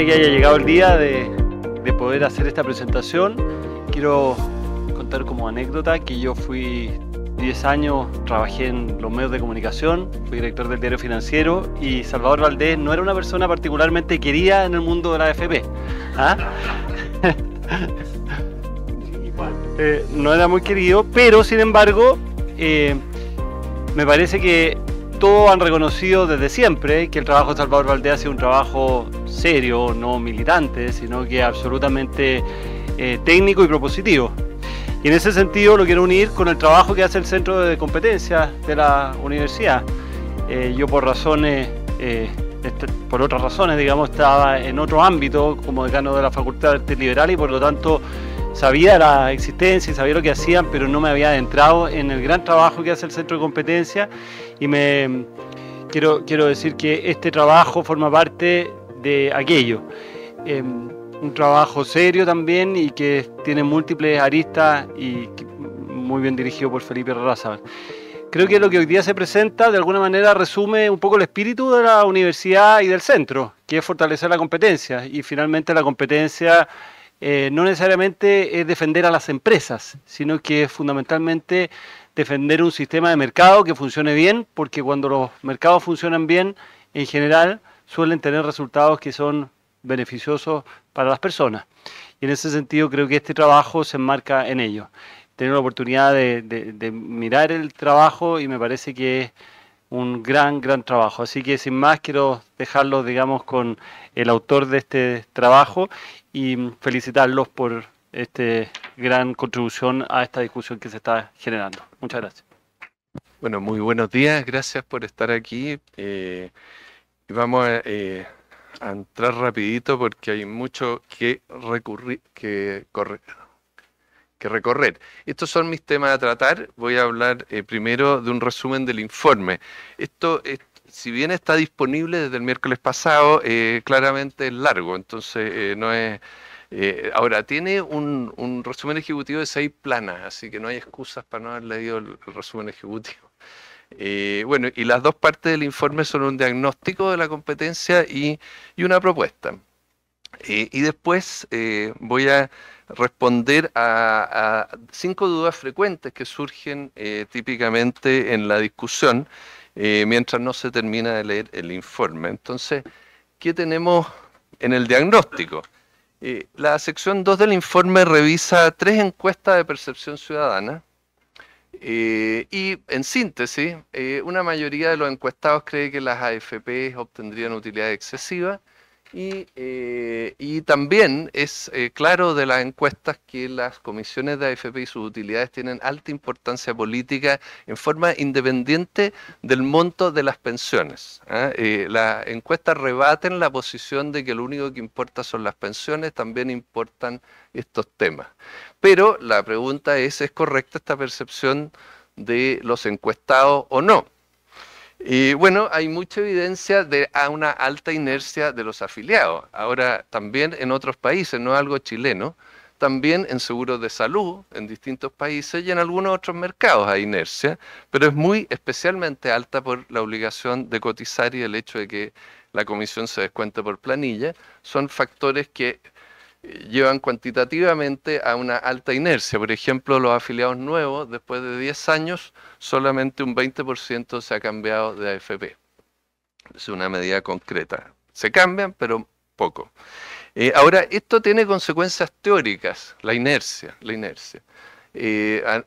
alegría que haya llegado el día de poder hacer esta presentación. Quiero contar como anécdota que yo fui 10 años, trabajé en los medios de comunicación, fui director del Diario Financiero y Salvador Valdés no era una persona particularmente querida en el mundo de la AFP. ¿Ah? No era muy querido, pero sin embargo me parece que todos han reconocido desde siempre que el trabajo de Salvador Valdés ha sido un trabajo serio, no militante, sino que absolutamente técnico y propositivo. Y en ese sentido lo quiero unir con el trabajo que hace el Centro de Competencias de la universidad. Yo por otras razones, digamos, estaba en otro ámbito como decano de la Facultad de Artes Liberales y por lo tanto sabía la existencia y sabía lo que hacían, pero no me había adentrado en el gran trabajo que hace el Centro de Competencia y quiero decir que este trabajo forma parte de aquello. Un trabajo serio también y que tiene múltiples aristas y muy bien dirigido por Felipe Larrazábal. Creo que lo que hoy día se presenta de alguna manera resume un poco el espíritu de la universidad y del centro, que es fortalecer la competencia y finalmente la competencia no necesariamente es defender a las empresas, sino que es fundamentalmente defender un sistema de mercado que funcione bien, porque cuando los mercados funcionan bien, en general suelen tener resultados que son beneficiosos para las personas. Y en ese sentido creo que este trabajo se enmarca en ello. Tener la oportunidad de mirar el trabajo y me parece que es un gran trabajo. Así que sin más quiero dejarlo, digamos, con el autor de este trabajo y felicitarlos por esta gran contribución a esta discusión que se está generando. Muchas gracias. Bueno, muy buenos días, gracias por estar aquí. Vamos a entrar rapidito porque hay mucho que recorrer. Estos son mis temas a tratar. Voy a hablar primero de un resumen del informe. Esto, si bien está disponible desde el miércoles pasado, claramente es largo, entonces no es... ahora, tiene un resumen ejecutivo de 6 planas, así que no hay excusas para no haber leído el resumen ejecutivo. Bueno, y las dos partes del informe son un diagnóstico de la competencia y una propuesta. Y después voy a responder a 5 dudas frecuentes que surgen típicamente en la discusión mientras no se termina de leer el informe. Entonces, ¿qué tenemos en el diagnóstico? La sección 2 del informe revisa 3 encuestas de percepción ciudadana. Y en síntesis, una mayoría de los encuestados cree que las AFP obtendrían utilidad excesiva y también es claro de las encuestas que las comisiones de AFP y sus utilidades tienen alta importancia política en forma independiente del monto de las pensiones. Las encuestas rebaten la posición de que lo único que importa son las pensiones, también importan estos temas. Pero la pregunta ¿es correcta esta percepción de los encuestados o no? Bueno, hay mucha evidencia de una alta inercia de los afiliados. Ahora, también en otros países, no es algo chileno, también en seguros de salud, en distintos países y en algunos otros mercados hay inercia, pero es muy especialmente alta por la obligación de cotizar y el hecho de que la comisión se descuente por planilla. Son factores que llevan cuantitativamente a una alta inercia. Por ejemplo, los afiliados nuevos, después de 10 años, solamente un 20% se ha cambiado de AFP. Es una medida concreta. Se cambian, pero poco. Ahora, esto tiene consecuencias teóricas, la inercia.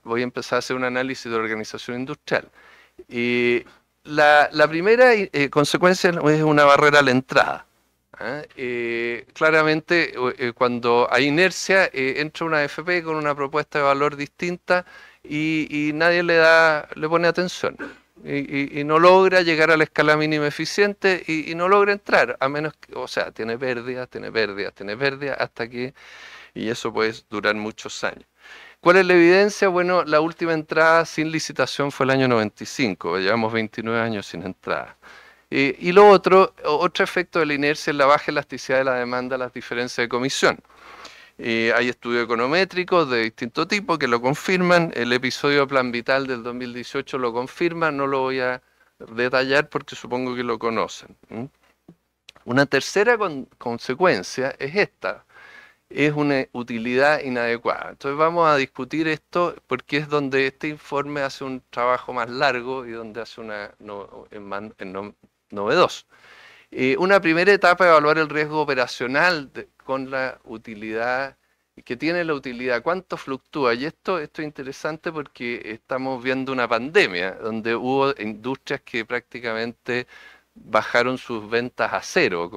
Voy a empezar a hacer un análisis de organización industrial. La primera consecuencia es una barrera a la entrada. Claramente cuando hay inercia entra una AFP con una propuesta de valor distinta y nadie le pone atención y no logra llegar a la escala mínima eficiente y no logra entrar, a menos que, o sea, tiene pérdidas hasta que, y eso puede durar muchos años. ¿Cuál es la evidencia? Bueno, la última entrada sin licitación fue el año 95, llevamos 29 años sin entrada. Y lo otro efecto de la inercia es la baja elasticidad de la demanda, las diferencias de comisión. Hay estudios econométricos de distinto tipo que lo confirman, el episodio de Plan Vital del 2018 lo confirma, no lo voy a detallar porque supongo que lo conocen. Una tercera consecuencia es esta, es una utilidad inadecuada. Entonces vamos a discutir esto porque es donde este informe hace un trabajo más largo y donde hace novedoso. Una primera etapa es evaluar el riesgo operacional con la utilidad, que tiene la utilidad, cuánto fluctúa. Y esto es interesante porque estamos viendo una pandemia donde hubo industrias que prácticamente bajaron sus ventas a cero,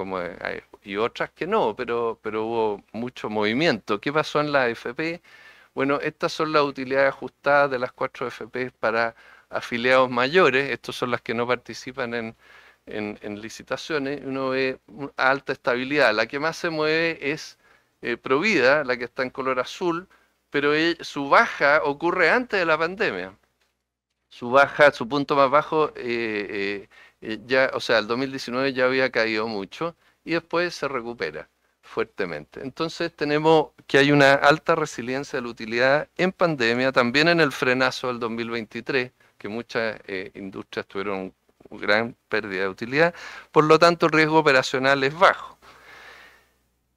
y otras que no, pero hubo mucho movimiento. ¿Qué pasó en la AFP? Bueno, estas son las utilidades ajustadas de las 4 AFP para afiliados mayores. Estas son las que no participan en licitaciones. Uno ve alta estabilidad. La que más se mueve es Provida, la que está en color azul, pero su baja ocurre antes de la pandemia. Su baja, su punto más bajo, o sea, el 2019 ya había caído mucho y después se recupera fuertemente. Entonces tenemos que hay una alta resiliencia de la utilidad en pandemia, también en el frenazo del 2023, que muchas industrias tuvieron gran pérdida de utilidad, por lo tanto el riesgo operacional es bajo.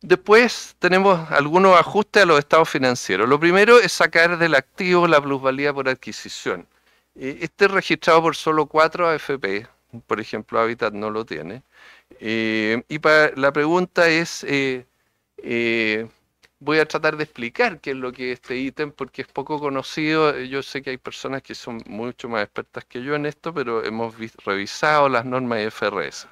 Después tenemos algunos ajustes a los estados financieros. Lo primero es sacar del activo la plusvalía por adquisición. Este es registrado por solo 4 AFP, por ejemplo Habitat no lo tiene. La pregunta es, voy a tratar de explicar qué es lo que es este ítem porque es poco conocido. Yo sé que hay personas que son mucho más expertas que yo en esto, pero hemos revisado las normas IFRS.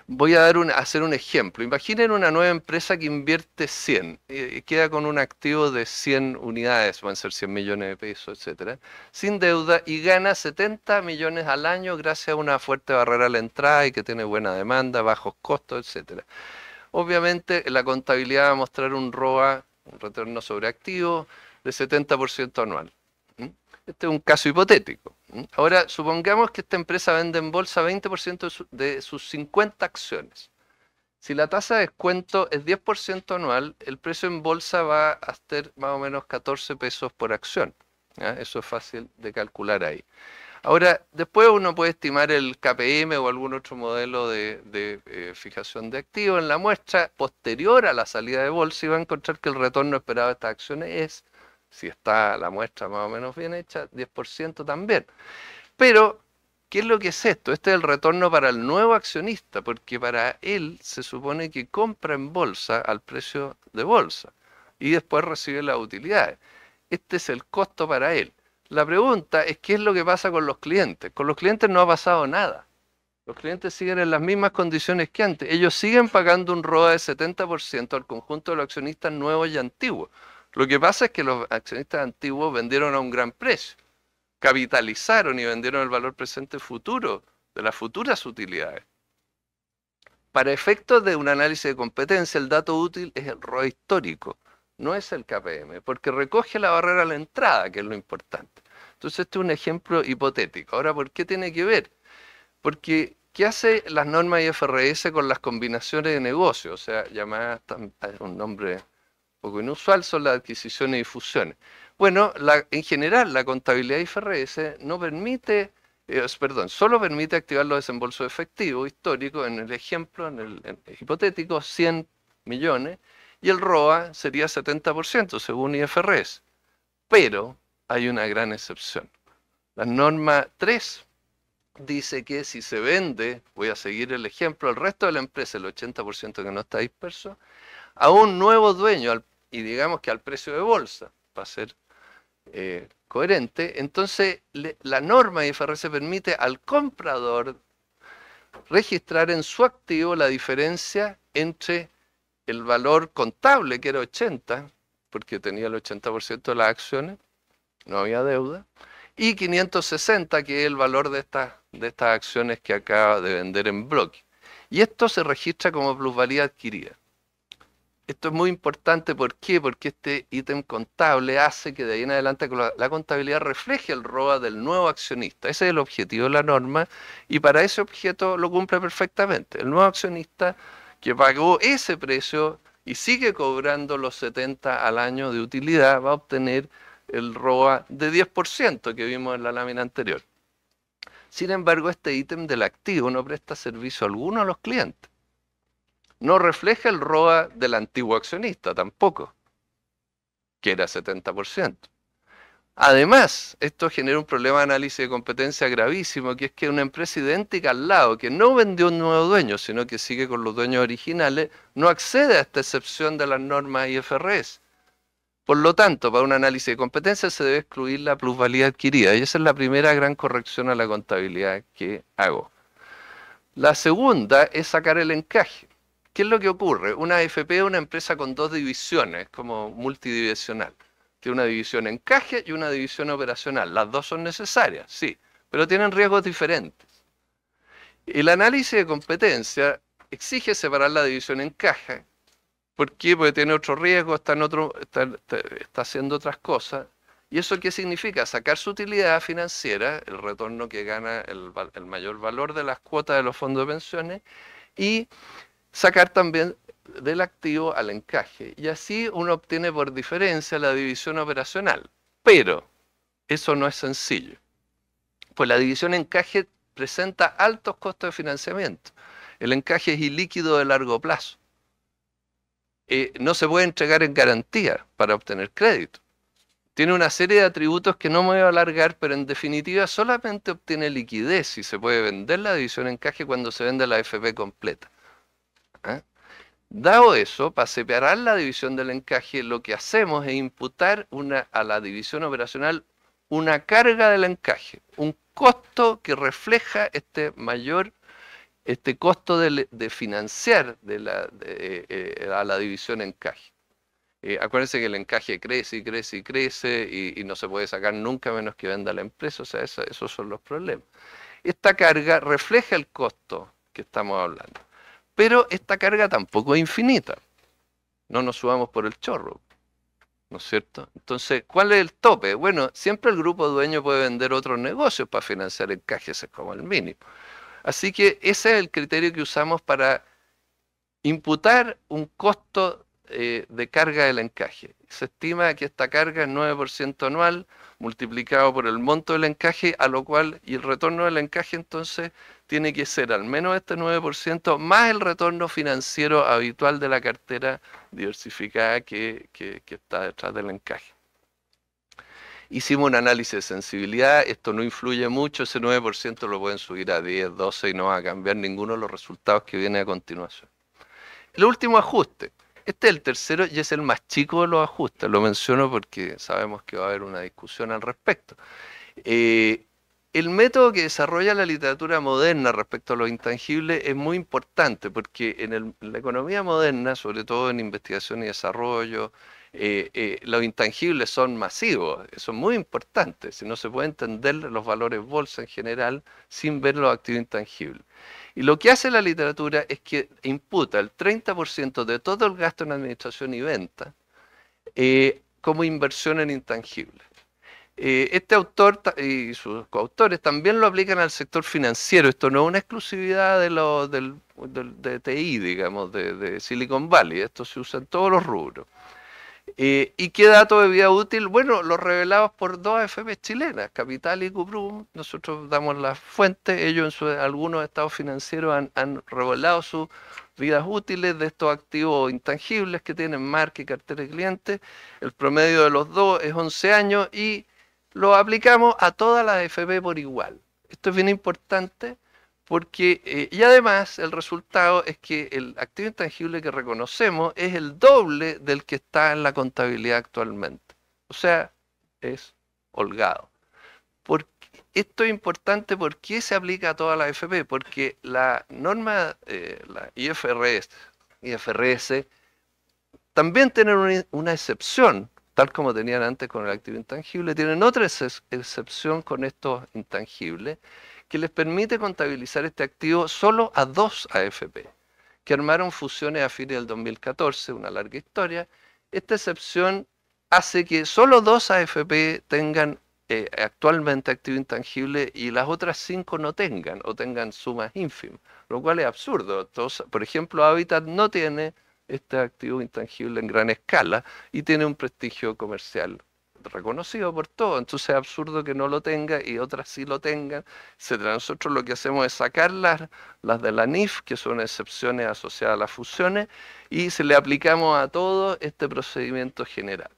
Voy a hacer un ejemplo. Imaginen una nueva empresa que invierte 100, queda con un activo de 100 unidades, van a ser 100 millones de pesos, etcétera, sin deuda y gana 70 millones al año gracias a una fuerte barrera a la entrada y que tiene buena demanda, bajos costos, etcétera. Obviamente la contabilidad va a mostrar un ROA, un retorno sobre activo, de 70% anual. Este es un caso hipotético. Ahora, supongamos que esta empresa vende en bolsa 20% de sus 50 acciones. Si la tasa de descuento es 10% anual, el precio en bolsa va a ser más o menos 14 pesos por acción. ¿Ya? Eso es fácil de calcular ahí. Ahora, después uno puede estimar el KPM o algún otro modelo de fijación de activos en la muestra posterior a la salida de bolsa y va a encontrar que el retorno esperado de estas acciones es, si está la muestra más o menos bien hecha, 10% también. Pero, ¿qué es lo que es esto? Este es el retorno para el nuevo accionista, porque para él se supone que compra en bolsa al precio de bolsa y después recibe las utilidades. Este es el costo para él. La pregunta es qué es lo que pasa con los clientes. Con los clientes no ha pasado nada. Los clientes siguen en las mismas condiciones que antes. Ellos siguen pagando un ROA de 70% al conjunto de los accionistas nuevos y antiguos. Lo que pasa es que los accionistas antiguos vendieron a un gran precio, capitalizaron y vendieron el valor presente futuro de las futuras utilidades. Para efectos de un análisis de competencia, el dato útil es el ROA histórico, no es el KPM, porque recoge la barrera a la entrada, que es lo importante. Entonces este es un ejemplo hipotético. Ahora, ¿por qué tiene que ver? Porque, ¿qué hace las normas IFRS con las combinaciones de negocios? O sea, llamadas, un nombre poco inusual, son las adquisiciones y fusiones. Bueno, en general la contabilidad IFRS no permite, solo permite activar los desembolsos efectivos históricos, en el ejemplo, en el hipotético, 100 millones, y el ROA sería 70% según IFRS. Pero hay una gran excepción. La norma 3 dice que si se vende, voy a seguir el ejemplo, el resto de la empresa, el 80% que no está disperso, a un nuevo dueño, y digamos que al precio de bolsa, para ser coherente, entonces la norma IFRS permite al comprador registrar en su activo la diferencia entre el valor contable, que era 80, porque tenía el 80% de las acciones, no había deuda, y 560, que es el valor de estas acciones que acaba de vender en bloque. Y esto se registra como plusvalía adquirida. Esto es muy importante, ¿por qué? Porque este ítem contable hace que de ahí en adelante la contabilidad refleje el ROA del nuevo accionista. Ese es el objetivo de la norma y para ese objeto lo cumple perfectamente. El nuevo accionista que pagó ese precio y sigue cobrando los 70 al año de utilidad va a obtener el ROA de 10% que vimos en la lámina anterior. Sin embargo, este ítem del activo no presta servicio alguno a los clientes. No refleja el ROA del antiguo accionista tampoco, que era 70%. Además, esto genera un problema de análisis de competencia gravísimo, que es que una empresa idéntica al lado, que no vendió un nuevo dueño, sino que sigue con los dueños originales, no accede a esta excepción de las normas IFRS. Por lo tanto, para un análisis de competencia se debe excluir la plusvalía adquirida, y esa es la primera gran corrección a la contabilidad que hago. La segunda es sacar el encaje. ¿Qué es lo que ocurre? Una AFP es una empresa con dos divisiones, como multidivisional. Tiene una división encaje y una división operacional. Las dos son necesarias, sí, pero tienen riesgos diferentes. El análisis de competencia exige separar la división encaje. ¿Por qué? Porque tiene otro riesgo, está haciendo otras cosas. ¿Y eso qué significa? Sacar su utilidad financiera, el retorno que gana el mayor valor de las cuotas de los fondos de pensiones, y sacar también del activo al encaje. Y así uno obtiene por diferencia la división operacional. Pero eso no es sencillo. Pues la división encaje presenta altos costos de financiamiento. El encaje es ilíquido de largo plazo. No se puede entregar en garantía para obtener crédito. Tiene una serie de atributos que no me voy a alargar, pero en definitiva solamente obtiene liquidez y se puede vender la división encaje cuando se vende la AFP completa. ¿Ah? Dado eso, para separar la división del encaje, lo que hacemos es imputar a la división operacional una carga del encaje, un costo que refleja este costo de financiar a la división encaje. Acuérdense que el encaje crece y crece y crece y no se puede sacar nunca menos que venda la empresa, o sea, esos son los problemas. Esta carga refleja el costo que estamos hablando. Pero esta carga tampoco es infinita. No nos subamos por el chorro, ¿no es cierto? Entonces, ¿cuál es el tope? Bueno, siempre el grupo dueño puede vender otros negocios para financiar encajes, es como el mínimo. Así que ese es el criterio que usamos para imputar un costo de carga del encaje. Se estima que esta carga es 9% anual multiplicado por el monto del encaje, a lo cual, y el retorno del encaje entonces tiene que ser al menos este 9% más el retorno financiero habitual de la cartera diversificada que está detrás del encaje. Hicimos un análisis de sensibilidad, esto no influye mucho, ese 9% lo pueden subir a 10, 12 y no va a cambiar ninguno de los resultados que viene a continuación. El último ajuste, este es el tercero y es el más chico de los ajustes, lo menciono porque sabemos que va a haber una discusión al respecto. El método que desarrolla la literatura moderna respecto a los intangibles es muy importante porque en la economía moderna, sobre todo en investigación y desarrollo, los intangibles son masivos, son muy importantes. No se puede entender los valores bolsa en general sin ver los activos intangibles. Y lo que hace la literatura es que imputa el 30% de todo el gasto en administración y venta como inversión en intangibles. Este autor y sus coautores también lo aplican al sector financiero. Esto no es una exclusividad de TI, digamos, de Silicon Valley. Esto se usa en todos los rubros. ¿Y qué dato de vida útil? Bueno, los revelados por dos AFP chilenas, Capital y Cuprum. Nosotros damos las fuentes, ellos en algunos estados financieros han revelado sus vidas útiles de estos activos intangibles que tienen marca y cartera de clientes. El promedio de los dos es 11 años y lo aplicamos a todas las AFP por igual. Esto es bien importante porque, y además el resultado es que el activo intangible que reconocemos es el doble del que está en la contabilidad actualmente. O sea, es holgado. Esto es importante porque se aplica a todas las AFP, porque la norma, la IFRS también tienen una excepción, tal como tenían antes con el activo intangible, tienen otra excepción con estos intangibles, que les permite contabilizar este activo solo a dos AFP, que armaron fusiones a fines del 2014, una larga historia. Esta excepción hace que solo dos AFP tengan actualmente activo intangible y las otras 5 no tengan, o tengan sumas ínfimas, lo cual es absurdo. Entonces, por ejemplo, Habitat no tiene este activo intangible en gran escala y tiene un prestigio comercial reconocido por todos, entonces es absurdo que no lo tenga y otras sí lo tengan, etcétera. Nosotros lo que hacemos es sacar las de la NIF, que son excepciones asociadas a las fusiones, y se le aplicamos a todo este procedimiento general.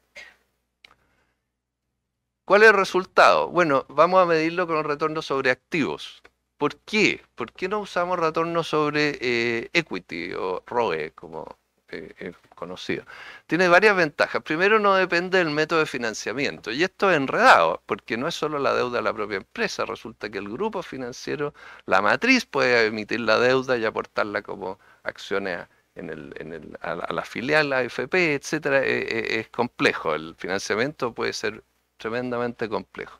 ¿Cuál es el resultado? Bueno, vamos a medirlo con el retorno sobre activos. ¿Por qué? ¿Por qué no usamos retorno sobre equity o ROE, como es conocido? Tiene varias ventajas. Primero, no depende del método de financiamiento. Y esto es enredado, porque no es solo la deuda de la propia empresa. Resulta que el grupo financiero, la matriz, puede emitir la deuda y aportarla como acciones a la filial, la AFP, etcétera. Es complejo. El financiamiento puede ser tremendamente complejo.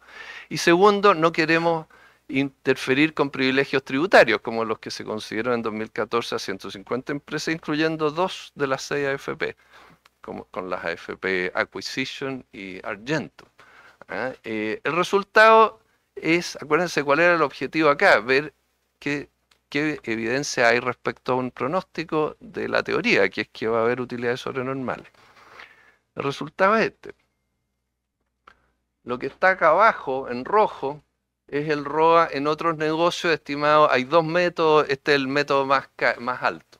Y segundo, no queremos interferir con privilegios tributarios, como los que se consiguieron en 2014 a 150 empresas, incluyendo 2 de las 6 AFP, como con las AFP Acquisition y Argentum. El resultado es, acuérdense cuál era el objetivo acá, ver qué evidencia hay respecto a un pronóstico de la teoría, que es que va a haber utilidades sobrenormales. El resultado es este. Lo que está acá abajo, en rojo, es el ROA en otros negocios estimado. Hay 2 métodos, este es el método más alto.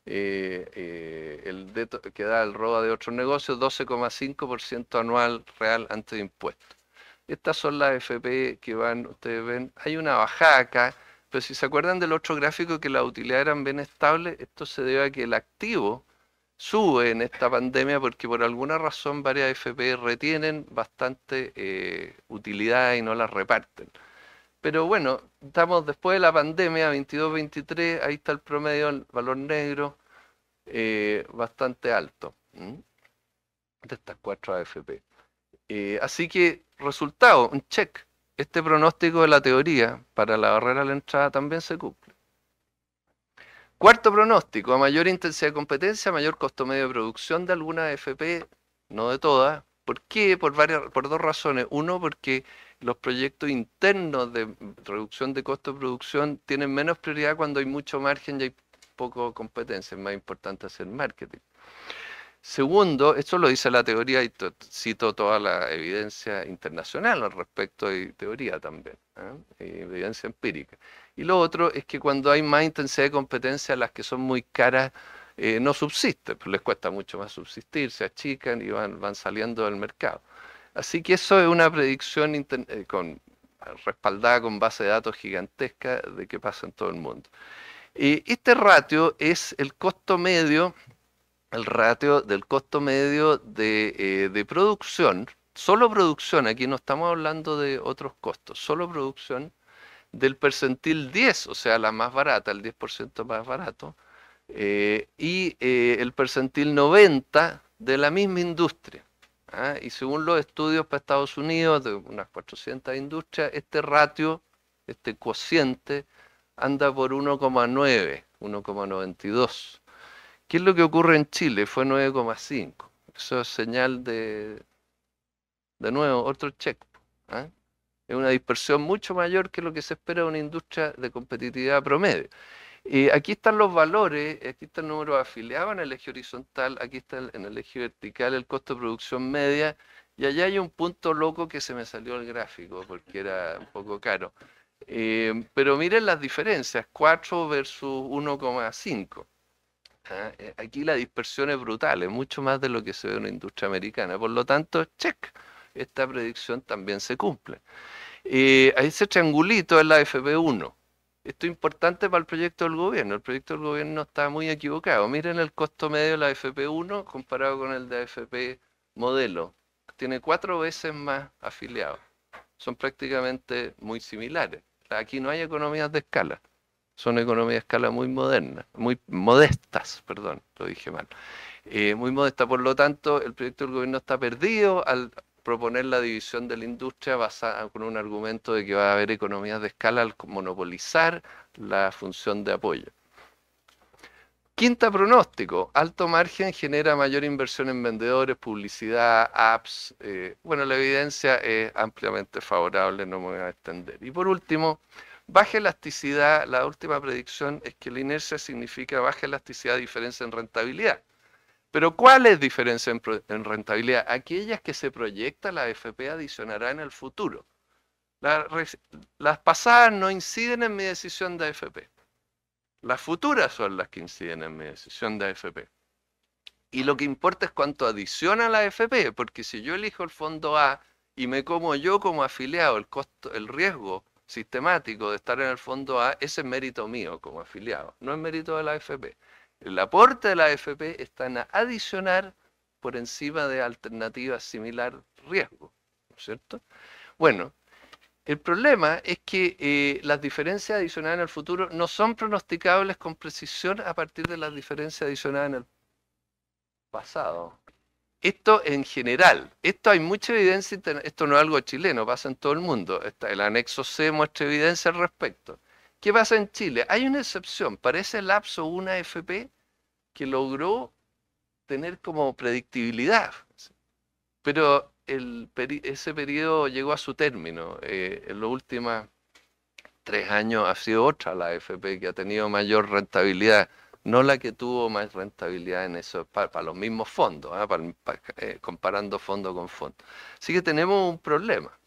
El que da el ROA de otros negocios, 12,5% anual real antes de impuestos. Estas son las FP que van, ustedes ven, hay una bajada acá, pero si se acuerdan del otro gráfico que las utilidades eran bien estables, esto se debe a que el activo sube en esta pandemia porque por alguna razón varias FP retienen bastante utilidad y no las reparten. Pero bueno, estamos después de la pandemia, 22-23, ahí está el promedio, el valor negro, bastante alto de estas 4 AFP. Así que, resultado, un check. Este pronóstico de la teoría para la barrera a la entrada también se cumple. Cuarto pronóstico, a mayor intensidad de competencia, mayor costo medio de producción de algunas AFP, no de todas. ¿Por qué? Por 2 razones. Uno, porque los proyectos internos de reducción de costo de producción tienen menos prioridad cuando hay mucho margen y hay poco competencia. Es más importante hacer marketing. Segundo, esto lo dice la teoría y cito toda la evidencia internacional al respecto y teoría también, evidencia empírica. Y lo otro es que cuando hay más intensidad de competencia, las que son muy caras no subsisten, pues les cuesta mucho más subsistir, se achican y van saliendo del mercado. Así que eso es una predicción respaldada con base de datos gigantesca de qué pasa en todo el mundo. Este ratio es el costo medio, el ratio del costo medio de producción, solo producción, aquí no estamos hablando de otros costos, solo producción del percentil 10, o sea, la más barata, el 10% más barato, y el percentil 90 de la misma industria. Y según los estudios para Estados Unidos, de unas 400 industrias, este ratio, este cociente, anda por 1,9, 1,92. ¿Qué es lo que ocurre en Chile? Fue 9,5. Eso es señal de nuevo, otro check. Es una dispersión mucho mayor que lo que se espera de una industria de competitividad promedio. Aquí están los valores, aquí está el número de afiliados en el eje horizontal, aquí está en el eje vertical el costo de producción media, y allá hay un punto loco que se me salió el gráfico porque era un poco caro. Pero miren las diferencias, 4 versus 1,5. Aquí la dispersión es brutal, es mucho más de lo que se ve en una industria americana. Por lo tanto, check, esta predicción también se cumple. Ese triangulito es la FP1. Esto es importante para el proyecto del gobierno. El proyecto del gobierno está muy equivocado. Miren el costo medio de la FP1 comparado con el de AFP modelo. Tiene 4 veces más afiliados. Son prácticamente muy similares. Aquí no hay economías de escala. Son economías de escala muy modernas, muy modestas, perdón, lo dije mal. Muy modestas, por lo tanto, el proyecto del gobierno está perdido al proponer la división de la industria basada con un argumento de que va a haber economías de escala al monopolizar la función de apoyo. Quinta pronóstico, alto margen genera mayor inversión en vendedores, publicidad, apps. Bueno, la evidencia es ampliamente favorable, no me voy a extender. Y por último, baja elasticidad, la última predicción es que la inercia significa baja elasticidad, diferencia en rentabilidad. Pero ¿cuáles diferencias en rentabilidad? Aquellas que se proyecta la AFP adicionará en el futuro. Las pasadas no inciden en mi decisión de AFP. Las futuras son las que inciden en mi decisión de AFP. Y lo que importa es cuánto adiciona la AFP, porque si yo elijo el fondo A y me como yo como afiliado el costo, el riesgo sistemático de estar en el fondo A, ese es mérito mío como afiliado, no es mérito de la AFP. El aporte de la AFP está en adicionar por encima de alternativas similar riesgo, ¿no es cierto? Bueno, el problema es que las diferencias adicionadas en el futuro no son pronosticables con precisión a partir de las diferencias adicionadas en el pasado. Esto en general, esto hay mucha evidencia, esto no es algo chileno, pasa en todo el mundo. El anexo C muestra evidencia al respecto. ¿Qué pasa en Chile? Hay una excepción, para ese lapso una AFP que logró tener como predictibilidad, pero ese periodo llegó a su término. En los últimos 3 años ha sido otra la AFP que ha tenido mayor rentabilidad, no la que tuvo más rentabilidad en eso, para los mismos fondos, comparando fondo con fondo. Así que tenemos un problema.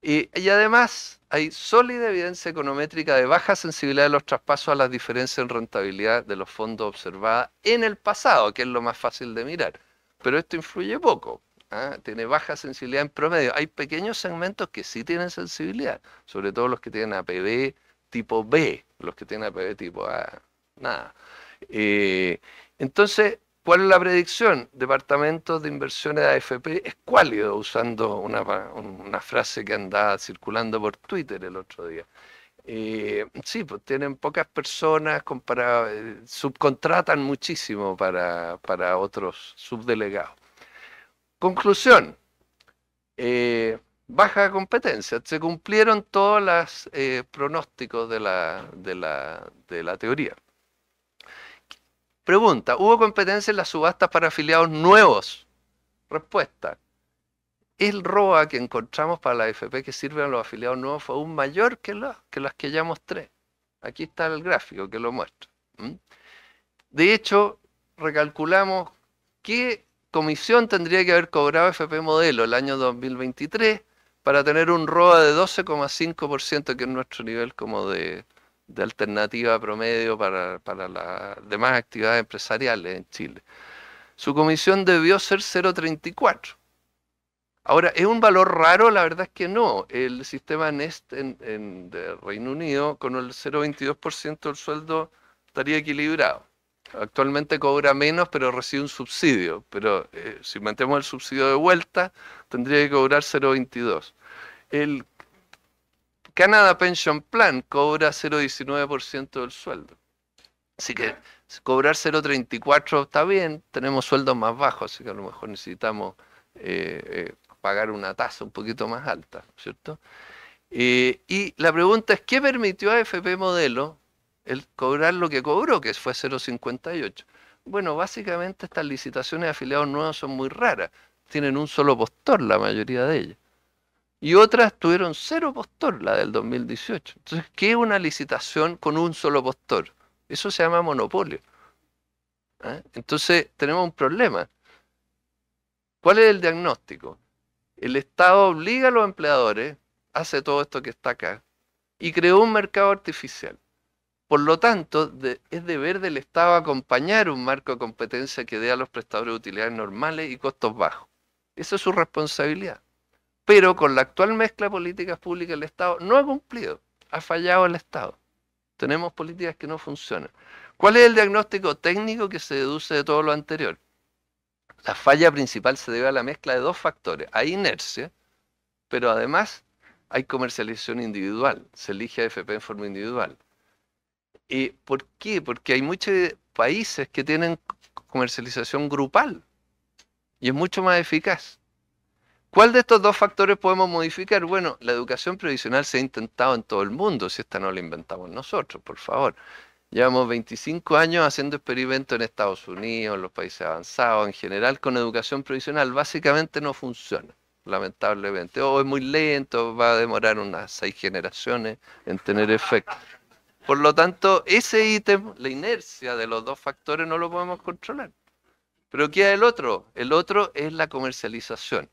Y además hay sólida evidencia econométrica de baja sensibilidad de los traspasos a las diferencias en rentabilidad de los fondos observadas en el pasado, que es lo más fácil de mirar. Pero esto influye poco. Tiene baja sensibilidad en promedio. Hay pequeños segmentos que sí tienen sensibilidad, sobre todo los que tienen APB tipo B, los que tienen APB tipo A, nada. Entonces, ¿cuál es la predicción? Departamentos de inversiones de AFP escuálido, usando una frase que andaba circulando por Twitter el otro día. Sí, pues tienen pocas personas, subcontratan muchísimo para otros subdelegados. Conclusión, baja competencia. Se cumplieron todos los pronósticos de la teoría. Pregunta, ¿hubo competencia en las subastas para afiliados nuevos? Respuesta, el ROA que encontramos para la AFP que sirve a los afiliados nuevos fue aún mayor que las que ya mostré. Aquí está el gráfico que lo muestra. De hecho, recalculamos qué comisión tendría que haber cobrado AFP Modelo el año 2023 para tener un ROA de 12,5%, que es nuestro nivel como de alternativa promedio para las demás actividades empresariales en Chile. Su comisión debió ser 0,34. Ahora, ¿es un valor raro? La verdad es que no. El sistema Nest de Reino Unido, con el 0,22% del sueldo, estaría equilibrado. Actualmente cobra menos, pero recibe un subsidio. Pero si mantenemos el subsidio de vuelta, tendría que cobrar 0,22. El Canada Pension Plan cobra 0,19% del sueldo. Así que cobrar 0,34 está bien, tenemos sueldos más bajos, así que a lo mejor necesitamos pagar una tasa un poquito más alta, ¿cierto? Y la pregunta es, ¿qué permitió a AFP Modelo el cobrar lo que cobró, que fue 0,58? Bueno, básicamente estas licitaciones de afiliados nuevos son muy raras, tienen un solo postor la mayoría de ellas. Y otras tuvieron 0 postor, la del 2018. Entonces, ¿qué es una licitación con un solo postor? Eso se llama monopolio. Entonces, tenemos un problema. ¿Cuál es el diagnóstico? El Estado obliga a los empleadores, hace todo esto que está acá, y creó un mercado artificial. Por lo tanto, es deber del Estado acompañar un marco de competencia que dé a los prestadores de utilidades normales y costos bajos. Esa es su responsabilidad. Pero con la actual mezcla de políticas públicas el Estado no ha cumplido, ha fallado el Estado. Tenemos políticas que no funcionan. ¿Cuál es el diagnóstico técnico que se deduce de todo lo anterior? La falla principal se debe a la mezcla de dos factores. Hay inercia, pero además hay comercialización individual. Se elige a AFP en forma individual. ¿Por qué? Porque hay muchos países que tienen comercialización grupal y es mucho más eficaz. ¿Cuál de estos dos factores podemos modificar? Bueno, la educación previsional se ha intentado en todo el mundo, si esta no la inventamos nosotros, por favor. Llevamos 25 años haciendo experimentos en Estados Unidos, en los países avanzados, en general, con educación previsional. Básicamente no funciona, lamentablemente. O es muy lento, va a demorar unas 6 generaciones en tener efecto. Por lo tanto, ese ítem, la inercia de los dos factores, no lo podemos controlar. Pero queda el otro. El otro es la comercialización.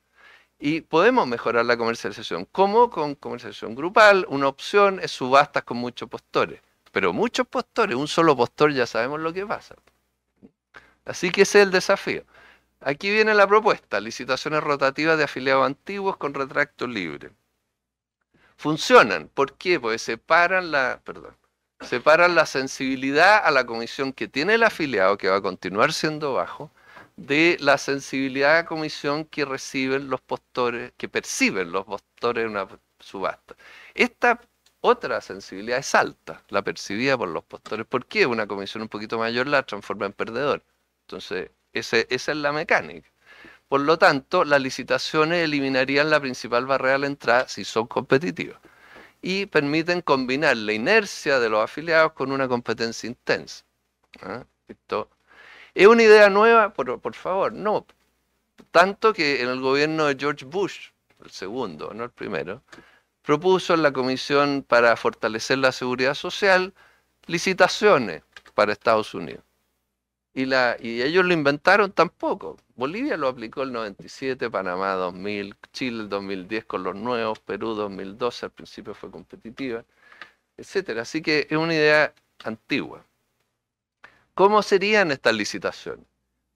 Y podemos mejorar la comercialización. ¿Cómo? Con comercialización grupal. Una opción es subastas con muchos postores. Pero muchos postores, un solo postor ya sabemos lo que pasa. Así que ese es el desafío. Aquí viene la propuesta. Licitaciones rotativas de afiliados antiguos con retracto libre. Funcionan. ¿Por qué? Porque separan la sensibilidad a la comisión que tiene el afiliado, que va a continuar siendo bajo, de la sensibilidad a comisión que reciben los postores, que perciben los postores en una subasta. Esta otra sensibilidad es alta, la percibida por los postores. ¿Por qué? Una comisión un poquito mayor la transforma en perdedor. Entonces, esa es la mecánica. Por lo tanto, las licitaciones eliminarían la principal barrera a la entrada si son competitivas y permiten combinar la inercia de los afiliados con una competencia intensa. ¿Ah? Esto ¿es una idea nueva? Por favor, no. Tanto que en el gobierno de George Bush, el segundo, no el primero, propuso en la Comisión para Fortalecer la Seguridad Social licitaciones para Estados Unidos. Y ellos lo inventaron tampoco. Bolivia lo aplicó el 97, Panamá 2000, Chile el 2010 con los nuevos, Perú 2012, al principio fue competitiva, etcétera. Así que es una idea antigua. ¿Cómo serían estas licitaciones?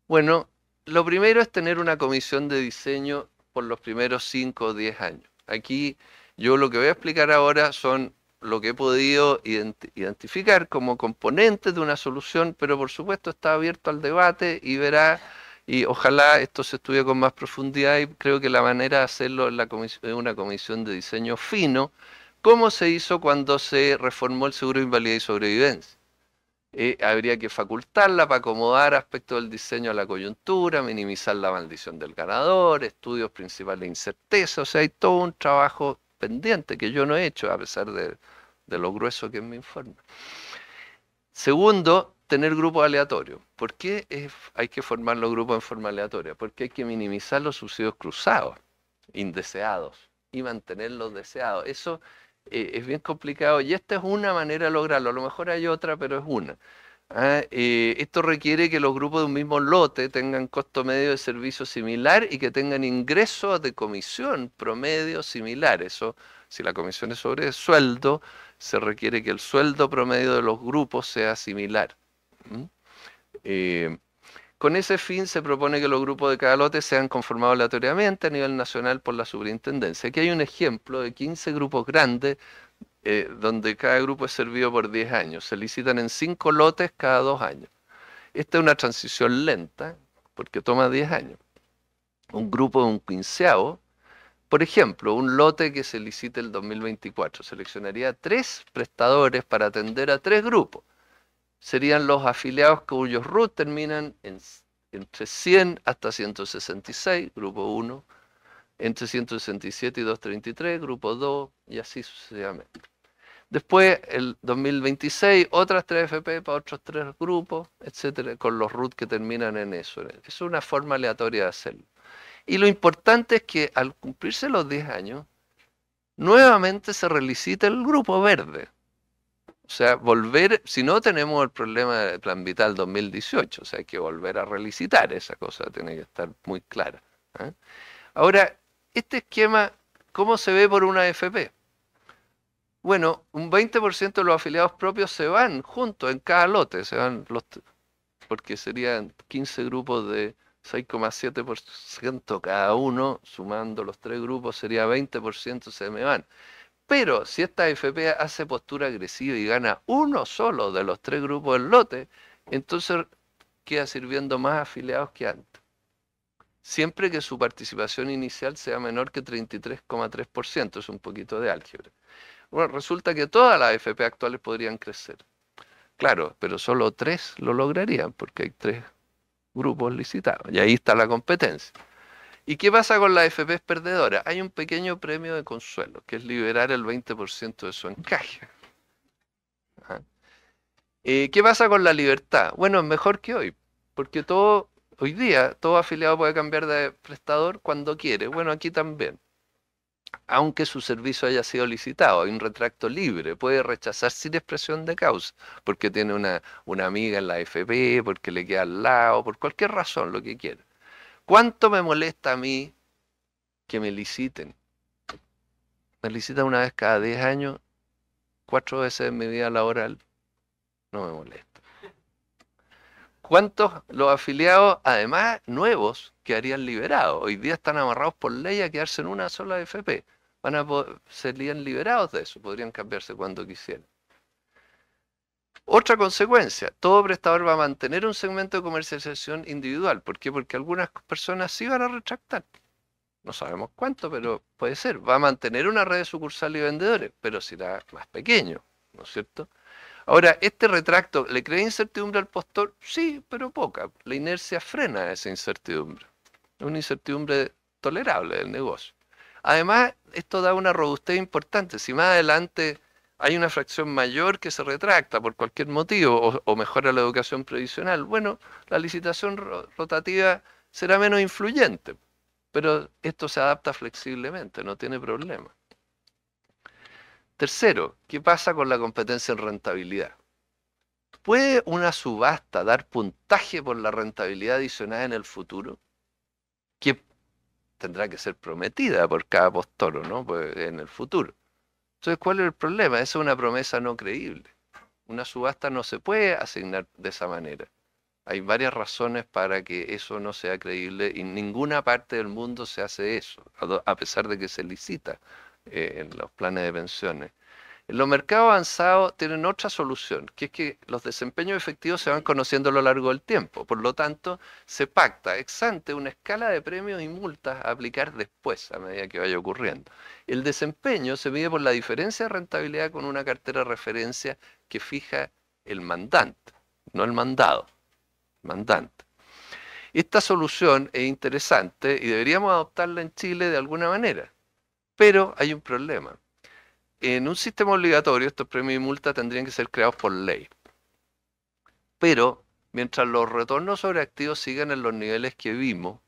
Bueno, lo primero es tener una comisión de diseño por los primeros 5 o 10 años. Aquí yo lo que voy a explicar ahora son lo que he podido identificar como componentes de una solución, pero por supuesto está abierto al debate y verá, y ojalá esto se estudie con más profundidad, y creo que la manera de hacerlo es una comisión de diseño fino, como se hizo cuando se reformó el seguro de invalidez y sobrevivencia. Habría que facultarla para acomodar aspectos del diseño a la coyuntura, minimizar la maldición del ganador, estudios principales de incerteza, o sea, hay todo un trabajo pendiente que yo no he hecho a pesar de lo grueso que es mi informe. Segundo, tener grupos aleatorios. ¿Por qué hay que formar los grupos en forma aleatoria? Porque hay que minimizar los subsidios cruzados, indeseados, y mantener los deseados. Eso es bien complicado y esta es una manera de lograrlo. A lo mejor hay otra, pero es una. Esto requiere que los grupos de un mismo lote tengan costo medio de servicio similar y que tengan ingresos de comisión promedio similar. Eso, si la comisión es sobre sueldo, se requiere que el sueldo promedio de los grupos sea similar. Con ese fin se propone que los grupos de cada lote sean conformados aleatoriamente a nivel nacional por la superintendencia. Aquí hay un ejemplo de 15 grupos grandes donde cada grupo es servido por 10 años. Se licitan en 5 lotes cada 2 años. Esta es una transición lenta porque toma 10 años. Un grupo de un quinceavo, por ejemplo, un lote que se licite el 2024, seleccionaría 3 prestadores para atender a 3 grupos. Serían los afiliados cuyos RUT terminan entre 100 hasta 166, grupo 1, entre 167 y 233, grupo 2, y así sucesivamente. Después, el 2026, otras 3 FP para otros 3 grupos, etcétera, con los RUT que terminan en eso. Es una forma aleatoria de hacerlo. Y lo importante es que al cumplirse los 10 años, nuevamente se relicita el grupo verde. O sea, volver, si no tenemos el problema del Plan Vital 2018, o sea, hay que volver a relicitar, esa cosa tiene que estar muy clara. Ahora, este esquema, ¿cómo se ve por una AFP? Bueno, un 20% de los afiliados propios se van juntos en cada lote, se van porque serían 15 grupos de 6,7% cada uno, sumando los 3 grupos sería 20% se me van. Pero si esta AFP hace postura agresiva y gana uno solo de los 3 grupos del lote, entonces queda sirviendo más afiliados que antes. Siempre que su participación inicial sea menor que 33,3%, es un poquito de álgebra. Bueno, resulta que todas las AFP actuales podrían crecer. Claro, pero solo 3 lo lograrían porque hay 3 grupos licitados y ahí está la competencia. ¿Y qué pasa con la AFP perdedora? Hay un pequeño premio de consuelo, que es liberar el 20% de su encaje. ¿Qué pasa con la libertad? Bueno, es mejor que hoy, porque hoy día todo afiliado puede cambiar de prestador cuando quiere. Bueno, aquí también. aunque su servicio haya sido licitado. Hay un retracto libre, puede rechazar sin expresión de causa, porque tiene una amiga en la AFP, porque le queda al lado, por cualquier razón, lo que quiera. ¿Cuánto me molesta a mí que me liciten? Me licitan una vez cada 10 años, 4 veces en mi vida laboral, no me molesta. ¿Cuántos los afiliados, además nuevos, quedarían liberados? Hoy día están amarrados por ley a quedarse en una sola AFP. Serían liberados de eso, podrían cambiarse cuando quisieran. Otra consecuencia, todo prestador va a mantener un segmento de comercialización individual. ¿Por qué? Porque algunas personas sí van a retractar. No sabemos cuánto, pero puede ser. Va a mantener una red de sucursales y vendedores, pero será más pequeño, ¿no es cierto? Ahora, ¿este retracto le crea incertidumbre al postor? Sí, pero poca. La inercia frena esa incertidumbre. Es una incertidumbre tolerable del negocio. Además, esto da una robustez importante. Si más adelante hay una fracción mayor que se retracta por cualquier motivo o mejora la educación previsional, bueno, la licitación rotativa será menos influyente, pero esto se adapta flexiblemente, no tiene problema. Tercero, ¿qué pasa con la competencia en rentabilidad? ¿Puede una subasta dar puntaje por la rentabilidad adicionada en el futuro? Que tendrá que ser prometida por cada postor, ¿no? Pues en el futuro. Entonces, ¿cuál es el problema? Esa es una promesa no creíble. Una subasta no se puede asignar de esa manera. Hay varias razones para que eso no sea creíble y en ninguna parte del mundo se hace eso, a pesar de que se licita en los planes de pensiones. En los mercados avanzados tienen otra solución, que es que los desempeños efectivos se van conociendo a lo largo del tiempo. Por lo tanto, se pacta ex ante una escala de premios y multas a aplicar después, a medida que vaya ocurriendo. El desempeño se mide por la diferencia de rentabilidad con una cartera de referencia que fija el mandante, no el mandado, mandante. Esta solución es interesante y deberíamos adoptarla en Chile de alguna manera, pero hay un problema. En un sistema obligatorio, estos premios y multas tendrían que ser creados por ley. Pero, mientras los retornos sobre activos sigan en los niveles que vimos,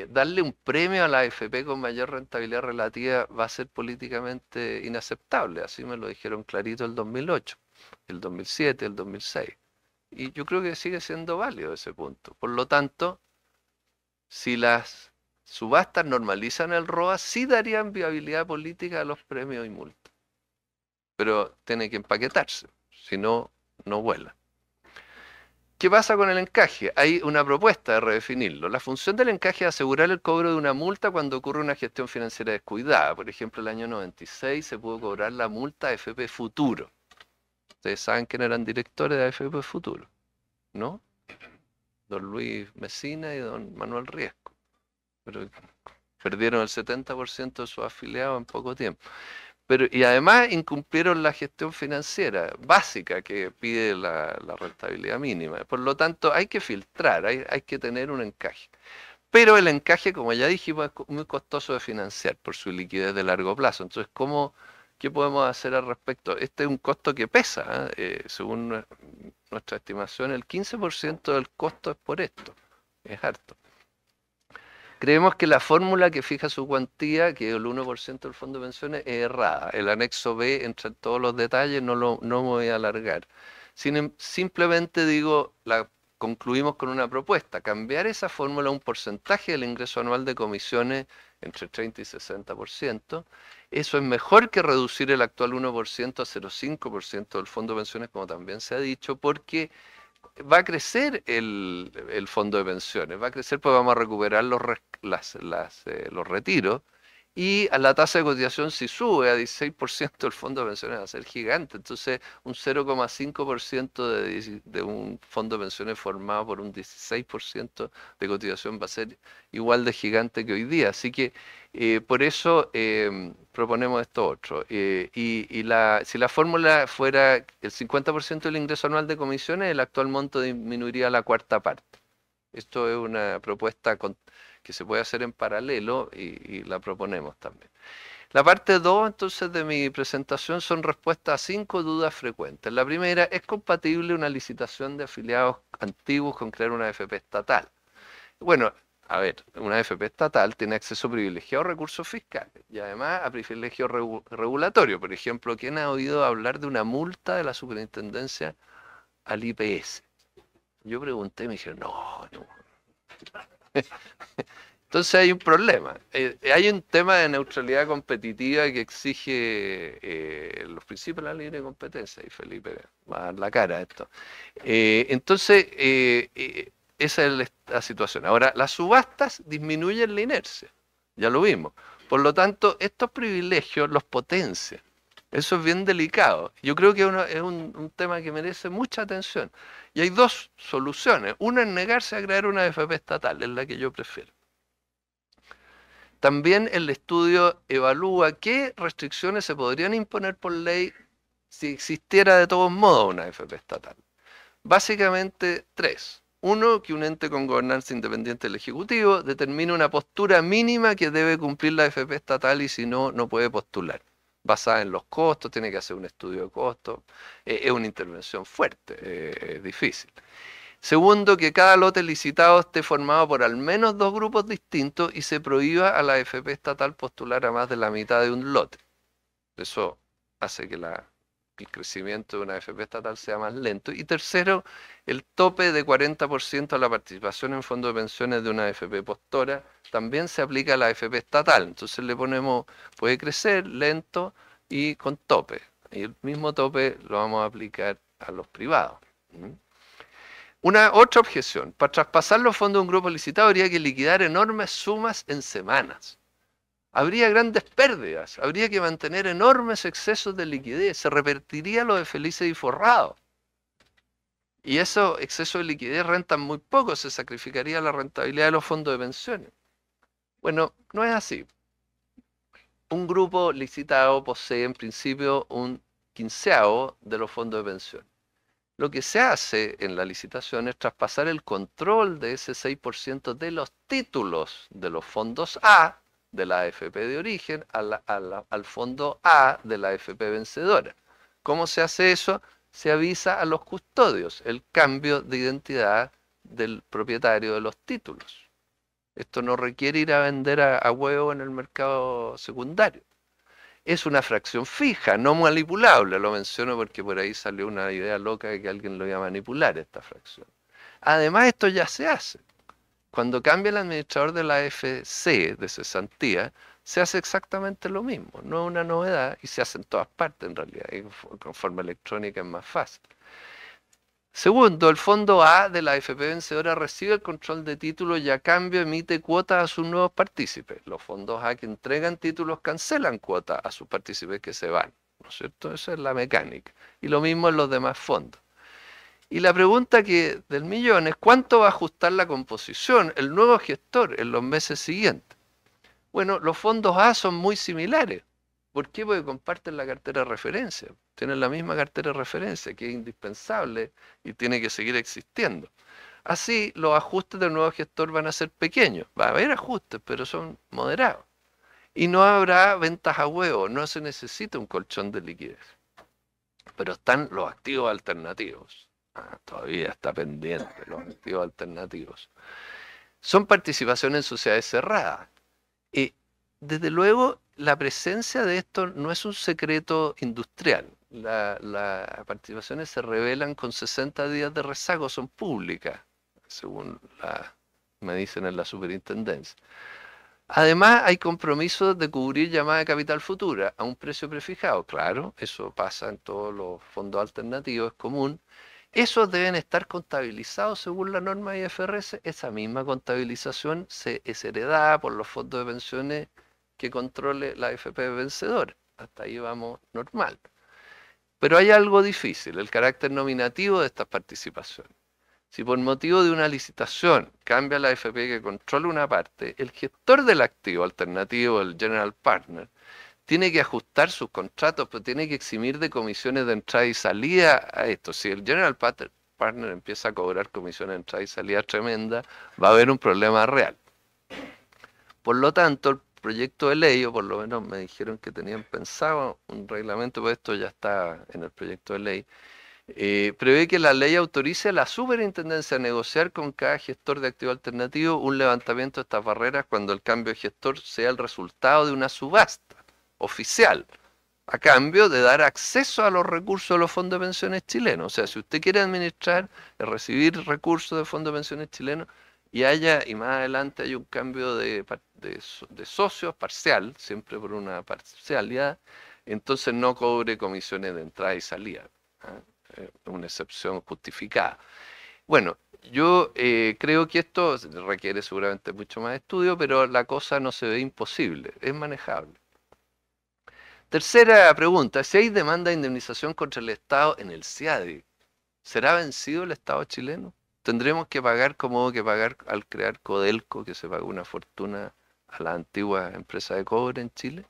darle un premio a la AFP con mayor rentabilidad relativa va a ser políticamente inaceptable. Así me lo dijeron clarito el 2008, el 2007, el 2006. Y yo creo que sigue siendo válido ese punto. Por lo tanto, si las subastas normalizan el ROA, sí darían viabilidad política a los premios y multas. Pero tiene que empaquetarse, si no, no vuela. ¿Qué pasa con el encaje? Hay una propuesta de redefinirlo. La función del encaje es asegurar el cobro de una multa cuando ocurre una gestión financiera descuidada. Por ejemplo, el año 96 se pudo cobrar la multa a AFP Futuro. Ustedes saben quién eran directores de AFP Futuro, ¿no? Don Luis Mesina y don Manuel Riesco. Pero perdieron el 70% de sus afiliados en poco tiempo. Y además incumplieron la gestión financiera básica que pide la rentabilidad mínima. Por lo tanto, hay que filtrar, hay que tener un encaje. Pero el encaje, como ya dijimos, es muy costoso de financiar por su liquidez de largo plazo. Entonces, ¿qué podemos hacer al respecto? Este es un costo que pesa, según nuestra estimación, el 15% del costo es por esto. Es harto. Creemos que la fórmula que fija su cuantía, que es el 1% del fondo de pensiones, es errada. El anexo B entra en todos los detalles, no me voy a alargar. Simplemente digo, concluimos con una propuesta, cambiar esa fórmula a un porcentaje del ingreso anual de comisiones entre 30 y 60%. Eso es mejor que reducir el actual 1% a 0,5% del fondo de pensiones, como también se ha dicho, porque va a crecer el fondo de pensiones, va a crecer porque vamos a recuperar los retiros y a la tasa de cotización si sube a 16% el fondo de pensiones va a ser gigante. Entonces un 0,5% de un fondo de pensiones formado por un 16% de cotización va a ser igual de gigante que hoy día. Así que por eso proponemos esto otro. Si la fórmula fuera el 50% del ingreso anual de comisiones, el actual monto disminuiría a la cuarta parte. Esto es una propuesta que se puede hacer en paralelo y la proponemos también. La parte 2, entonces, de mi presentación son respuestas a 5 dudas frecuentes. La primera, ¿es compatible una licitación de afiliados antiguos con crear una AFP estatal? Bueno, a ver, una AFP estatal tiene acceso privilegiado a recursos fiscales y además a privilegios regulatorios. Por ejemplo, ¿quién ha oído hablar de una multa de la superintendencia al IPS? Yo pregunté y me dijeron, no, no. Entonces hay un problema. Hay un tema de neutralidad competitiva que exige los principios de la libre competencia, y Felipe va a dar la cara a esto. Esa es la situación. Ahora, las subastas disminuyen la inercia, ya lo vimos. Por lo tanto, estos privilegios los potencian. Eso es bien delicado. Yo creo que es un tema que merece mucha atención. Y hay dos soluciones. Una es negarse a crear una AFP estatal, es la que yo prefiero. También el estudio evalúa qué restricciones se podrían imponer por ley si existiera de todos modos una AFP estatal. Básicamente tres. Uno, que un ente con gobernanza independiente del Ejecutivo determine una postura mínima que debe cumplir la AFP estatal y si no, no puede postular. Basada en los costos, tiene que hacer un estudio de costos. Es una intervención fuerte, difícil. Segundo, que cada lote licitado esté formado por al menos dos grupos distintos y se prohíba a la AFP estatal postular a más de la mitad de un lote. Eso hace que el crecimiento de una AFP estatal sea más lento. Y tercero, el tope de 40% a la participación en fondos de pensiones de una AFP postora también se aplica a la AFP estatal. Entonces le ponemos, puede crecer lento y con tope. Y el mismo tope lo vamos a aplicar a los privados. Una otra objeción, para traspasar los fondos de un grupo licitado habría que liquidar enormes sumas en semanas. Habría grandes pérdidas, habría que mantener enormes excesos de liquidez, se repetiría lo de felices y forrados. Y esos excesos de liquidez rentan muy poco, se sacrificaría la rentabilidad de los fondos de pensiones. Bueno, no es así. Un grupo licitado posee en principio un quinceavo de los fondos de pensión. Lo que se hace en la licitación es traspasar el control de ese 6% de los títulos de los fondos A de la AFP de origen al fondo A de la AFP vencedora. ¿Cómo se hace eso? Se avisa a los custodios el cambio de identidad del propietario de los títulos. Esto no requiere ir a vender a huevo en el mercado secundario. Es una fracción fija, no manipulable. Lo menciono porque por ahí salió una idea loca de que alguien lo iba a manipular, esta fracción. Además, esto ya se hace. Cuando cambia el administrador de la AFC de cesantía, se hace exactamente lo mismo. No es una novedad y se hace en todas partes en realidad. Y con forma electrónica es más fácil. Segundo, el fondo A de la AFP vencedora recibe el control de títulos y a cambio emite cuotas a sus nuevos partícipes. Los fondos A que entregan títulos cancelan cuotas a sus partícipes que se van, ¿no es cierto? Esa es la mecánica. Y lo mismo en los demás fondos. Y la pregunta del millón es, ¿cuánto va a ajustar la composición el nuevo gestor en los meses siguientes? Bueno, los fondos A son muy similares. ¿Por qué? Porque comparten la cartera de referencia. Tienen la misma cartera de referencia, que es indispensable y tiene que seguir existiendo. Así, los ajustes del nuevo gestor van a ser pequeños. Va a haber ajustes, pero son moderados. Y no habrá ventas a huevo, no se necesita un colchón de liquidez. Pero están los activos alternativos. Todavía está pendiente los activos alternativos. Son participaciones en sociedades cerradas. Y desde luego, la presencia de esto no es un secreto industrial. Las participaciones se revelan con 60 días de rezago, son públicas, según me dicen en la superintendencia. Además, hay compromisos de cubrir llamada de capital futura a un precio prefijado. Claro, eso pasa en todos los fondos alternativos, es común. Esos deben estar contabilizados según la norma IFRS. Esa misma contabilización es heredada por los fondos de pensiones que controle la AFP vencedora. Hasta ahí vamos normal. Pero hay algo difícil, el carácter nominativo de estas participaciones. Si por motivo de una licitación cambia la AFP que controla una parte, el gestor del activo alternativo, el general partner, tiene que ajustar sus contratos, pero tiene que eximir de comisiones de entrada y salida a esto. Si el general partner empieza a cobrar comisiones de entrada y salida tremenda, va a haber un problema real. Por lo tanto, el proyecto de ley, o por lo menos me dijeron que tenían pensado un reglamento, pues esto ya está en el proyecto de ley, prevé que la ley autorice a la superintendencia a negociar con cada gestor de activo alternativo un levantamiento de estas barreras cuando el cambio de gestor sea el resultado de una subasta oficial, a cambio de dar acceso a los recursos de los fondos de pensiones chilenos. O sea, si usted quiere administrar, recibir recursos de fondos de pensiones chilenos y más adelante hay un cambio de socios parcial, siempre por una parcialidad, entonces no cobre comisiones de entrada y salida. Una excepción justificada. Bueno, yo creo que esto requiere seguramente mucho más estudio, pero la cosa no se ve imposible, es manejable. Tercera pregunta, si hay demanda de indemnización contra el Estado en el CIADI, ¿será vencido el Estado chileno? ¿Tendremos que pagar como hubo que pagar al crear Codelco, que se pagó una fortuna a la antigua empresa de cobre en Chile?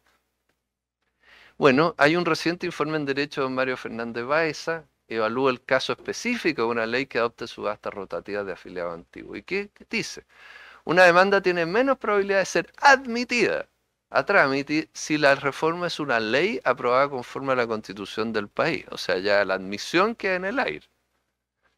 Bueno, hay un reciente informe en Derecho de Mario Fernández Baeza, evalúa el caso específico de una ley que adopte subastas rotativas de afiliados antiguos. ¿Y qué dice? Una demanda tiene menos probabilidad de ser admitida a trámite si la reforma es una ley aprobada conforme a la Constitución del país. O sea, ya la admisión queda en el aire.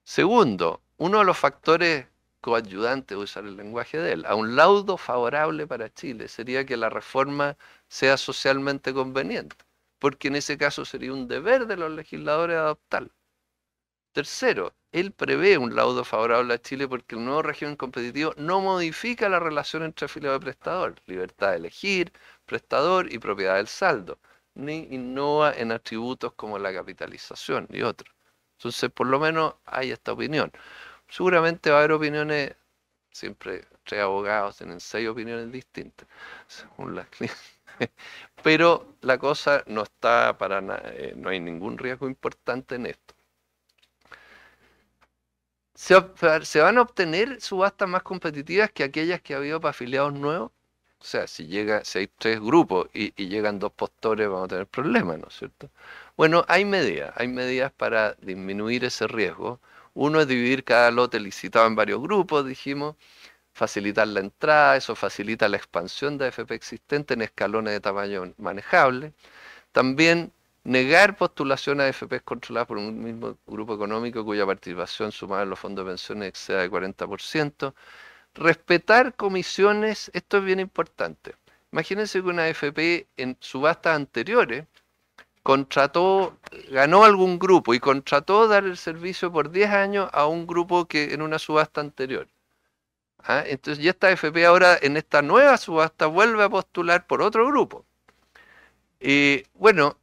Segundo, uno de los factores coadyuvantes, voy a usar el lenguaje de él, a un laudo favorable para Chile sería que la reforma sea socialmente conveniente, porque en ese caso sería un deber de los legisladores adoptarla. Tercero, él prevé un laudo favorable a Chile porque el nuevo régimen competitivo no modifica la relación entre afiliado y prestador, libertad de elegir, prestador y propiedad del saldo, ni innova en atributos como la capitalización y otros. Entonces, por lo menos hay esta opinión. Seguramente va a haber opiniones, siempre tres abogados tienen 6 opiniones distintas, según las pero la cosa no está para nada, no hay ningún riesgo importante en esto. ¿Se van a obtener subastas más competitivas que aquellas que ha habido para afiliados nuevos? O sea, si hay 3 grupos y llegan 2 postores, vamos a tener problemas, ¿no es cierto? Bueno, hay medidas para disminuir ese riesgo. Uno es dividir cada lote licitado en varios grupos, dijimos, facilitar la entrada, eso facilita la expansión de AFP existente en escalones de tamaño manejable. También negar postulación a AFPs controladas por un mismo grupo económico cuya participación sumada en los fondos de pensiones exceda de 40%. Respetar comisiones, esto es bien importante. Imagínense que una AFP en subastas anteriores ganó algún grupo y contrató dar el servicio por 10 años a un grupo que en una subasta anterior. Entonces, y esta AFP ahora en esta nueva subasta vuelve a postular por otro grupo. Bueno,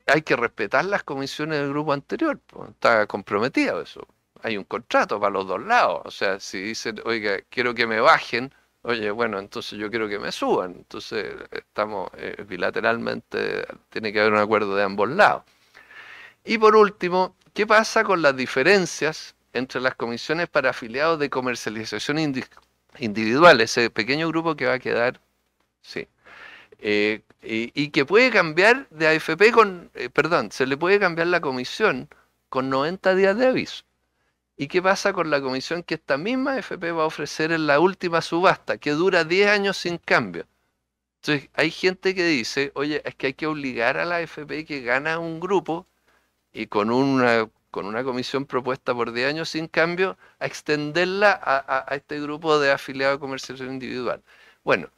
hay que respetar las comisiones del grupo anterior, pues, está comprometido eso. Hay un contrato para los dos lados. O sea, si dicen, oiga, quiero que me bajen, oye, bueno, entonces yo quiero que me suban. Entonces, estamos bilateralmente, tiene que haber un acuerdo de ambos lados. Y por último, ¿qué pasa con las diferencias entre las comisiones para afiliados de comercialización individual? Ese pequeño grupo que va a quedar, sí. Y que puede cambiar de AFP se le puede cambiar la comisión con 90 días de aviso. ¿Y qué pasa con la comisión que esta misma AFP va a ofrecer en la última subasta, que dura 10 años sin cambio? Entonces, hay gente que dice, oye, es que hay que obligar a la AFP que gana un grupo y con una comisión propuesta por 10 años sin cambio, a extenderla a este grupo de afiliados de comercialización individual. Bueno,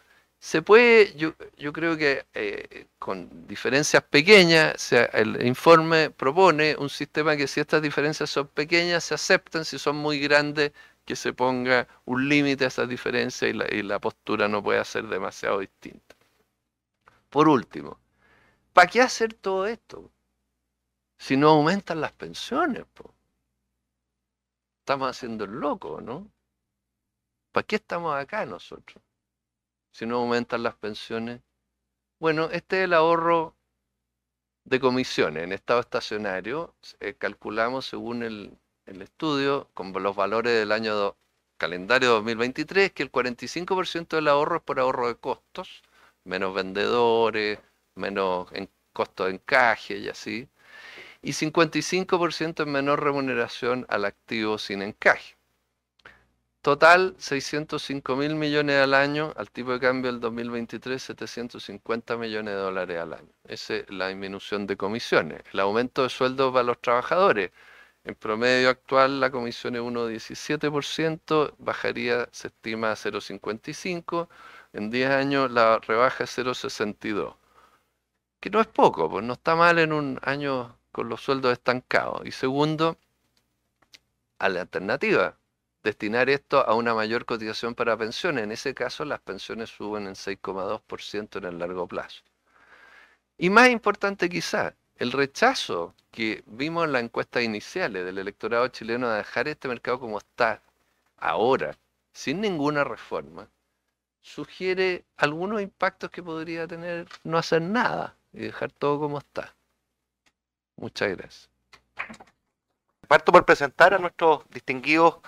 se puede, yo creo que con diferencias pequeñas, el informe propone un sistema que si estas diferencias son pequeñas se aceptan, si son muy grandes que se ponga un límite a esas diferencias y la postura no puede ser demasiado distinta. Por último, ¿para qué hacer todo esto? Si no aumentan las pensiones, po. Estamos haciendo el loco, ¿no? ¿Para qué estamos acá nosotros? Si no aumentan las pensiones. Bueno, este es el ahorro de comisiones en estado estacionario. Calculamos según el estudio, con los valores del año calendario 2023, que el 45% del ahorro es por ahorro de costos, menos vendedores, menos en costo de encaje y así, y 55% en menor remuneración al activo sin encaje. Total, 605.000 millones al año, al tipo de cambio del 2023, 750 millones de dólares al año. Esa es la disminución de comisiones. El aumento de sueldos para los trabajadores, En promedio actual la comisión es 1,17%, bajaría, se estima, a 0,55%, en 10 años la rebaja es 0,62%, que no es poco, pues no está mal en un año con los sueldos estancados. Y segundo, a la alternativa, destinar esto a una mayor cotización para pensiones. En ese caso las pensiones suben en 6,2% en el largo plazo. Y más importante quizá, el rechazo que vimos en las encuestas iniciales del electorado chileno de dejar este mercado como está ahora, sin ninguna reforma, sugiere algunos impactos que podría tener no hacer nada y dejar todo como está. Muchas gracias. Parto por presentar a nuestros distinguidos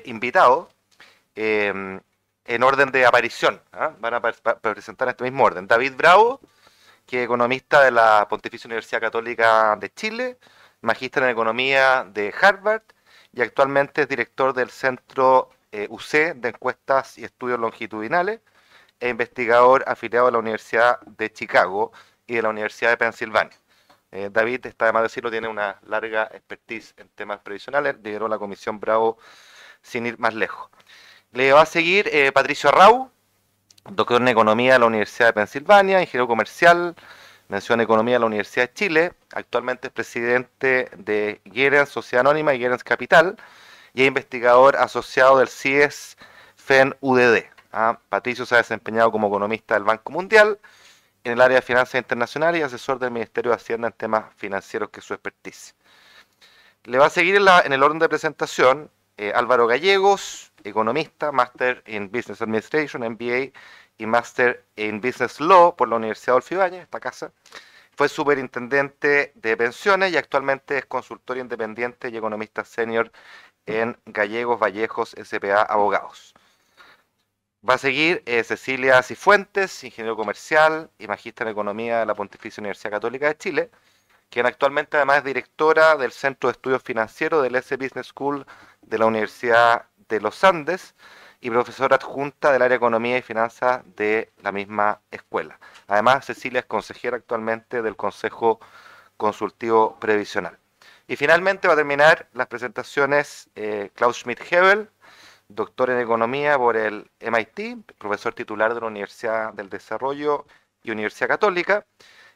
invitados en orden de aparición. Van a presentar en este mismo orden. David Bravo, que es economista de la Pontificia Universidad Católica de Chile, magíster en Economía de Harvard y actualmente es director del Centro UC de Encuestas y Estudios Longitudinales e investigador afiliado a la Universidad de Chicago y de la Universidad de Pensilvania. David, está de más decirlo, tiene una larga expertise en temas previsionales, lideró la Comisión Bravo sin ir más lejos. Le va a seguir Patricio Arrau, doctor en Economía de la Universidad de Pensilvania, ingeniero comercial, mención en Economía de la Universidad de Chile, actualmente es presidente de Guerens Sociedad Anónima y Guerens Capital, y es investigador asociado del CIES FEN UDD. Patricio se ha desempeñado como economista del Banco Mundial, en el área de finanzas internacionales y asesor del Ministerio de Hacienda en temas financieros, que es su expertise. Le va a seguir en el orden de presentación Álvaro Gallegos, economista, Máster in Business Administration, MBA y Máster in Business Law por la Universidad Adolfo Ibáñez, esta casa. Fue superintendente de pensiones y actualmente es consultor independiente y economista senior en Gallegos Vallejos S.p.A. Abogados. Va a seguir Cecilia Cifuentes, ingeniero comercial y magíster en Economía de la Pontificia Universidad Católica de Chile, quien actualmente además es directora del Centro de Estudios Financieros del S Business School de la Universidad de los Andes y profesora adjunta del área de Economía y Finanzas de la misma escuela. Además, Cecilia es consejera actualmente del Consejo Consultivo Previsional. Y finalmente va a terminar las presentaciones Klaus Schmidt-Hebel, doctor en Economía por el MIT, profesor titular de la Universidad del Desarrollo y Universidad Católica,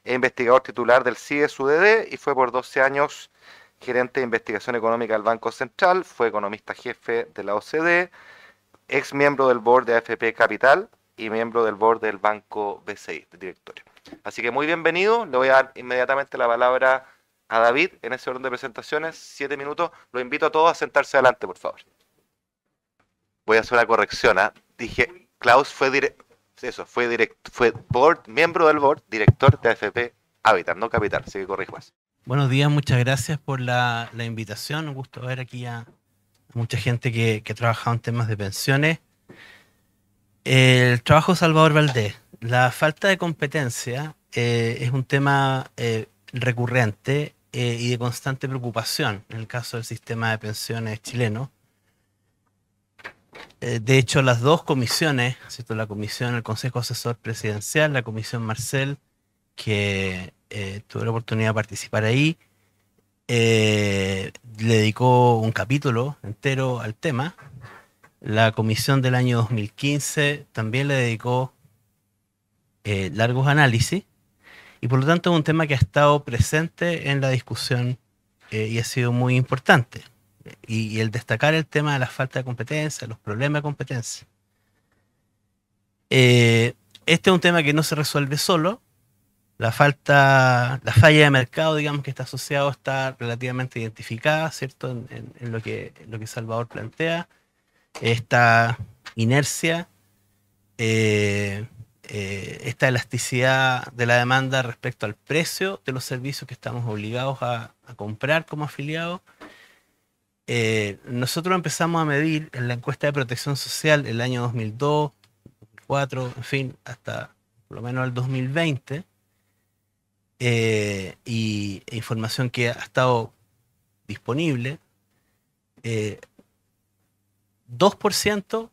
es investigador titular del CIES-UDD y fue por 12 años gerente de investigación económica del Banco Central, fue economista jefe de la OCDE, ex miembro del board de AFP Capital y miembro del board del Banco BCI, de directorio. Así que muy bienvenido, le voy a dar inmediatamente la palabra a David en ese orden de presentaciones, 7 minutos, los invito a todos a sentarse adelante, por favor. Voy a hacer una corrección, dije, Klaus fue miembro del board, director de AFP Habitat, no Capital, así que corrijo más. Buenos días, muchas gracias por la invitación. Un gusto ver aquí a mucha gente que ha trabajado en temas de pensiones. El trabajo de Salvador Valdés. La falta de competencia es un tema recurrente y de constante preocupación en el caso del sistema de pensiones chileno. De hecho, las dos comisiones, ¿cierto? La comisión, el Consejo Asesor Presidencial, la comisión Marcel, que tuve la oportunidad de participar ahí, le dedicó un capítulo entero al tema. La comisión del año 2015 también le dedicó largos análisis, y por lo tanto es un tema que ha estado presente en la discusión y ha sido muy importante. Y el destacar el tema de la falta de competencia, los problemas de competencia. Este es un tema que no se resuelve solo. La falla de mercado, digamos, que está asociado, está relativamente identificada, ¿cierto? En lo que Salvador plantea. Esta inercia, esta elasticidad de la demanda respecto al precio de los servicios que estamos obligados a comprar como afiliados. Nosotros empezamos a medir en la encuesta de protección social el año 2002, 2004, en fin, hasta por lo menos el 2020, y información que ha estado disponible, 2%,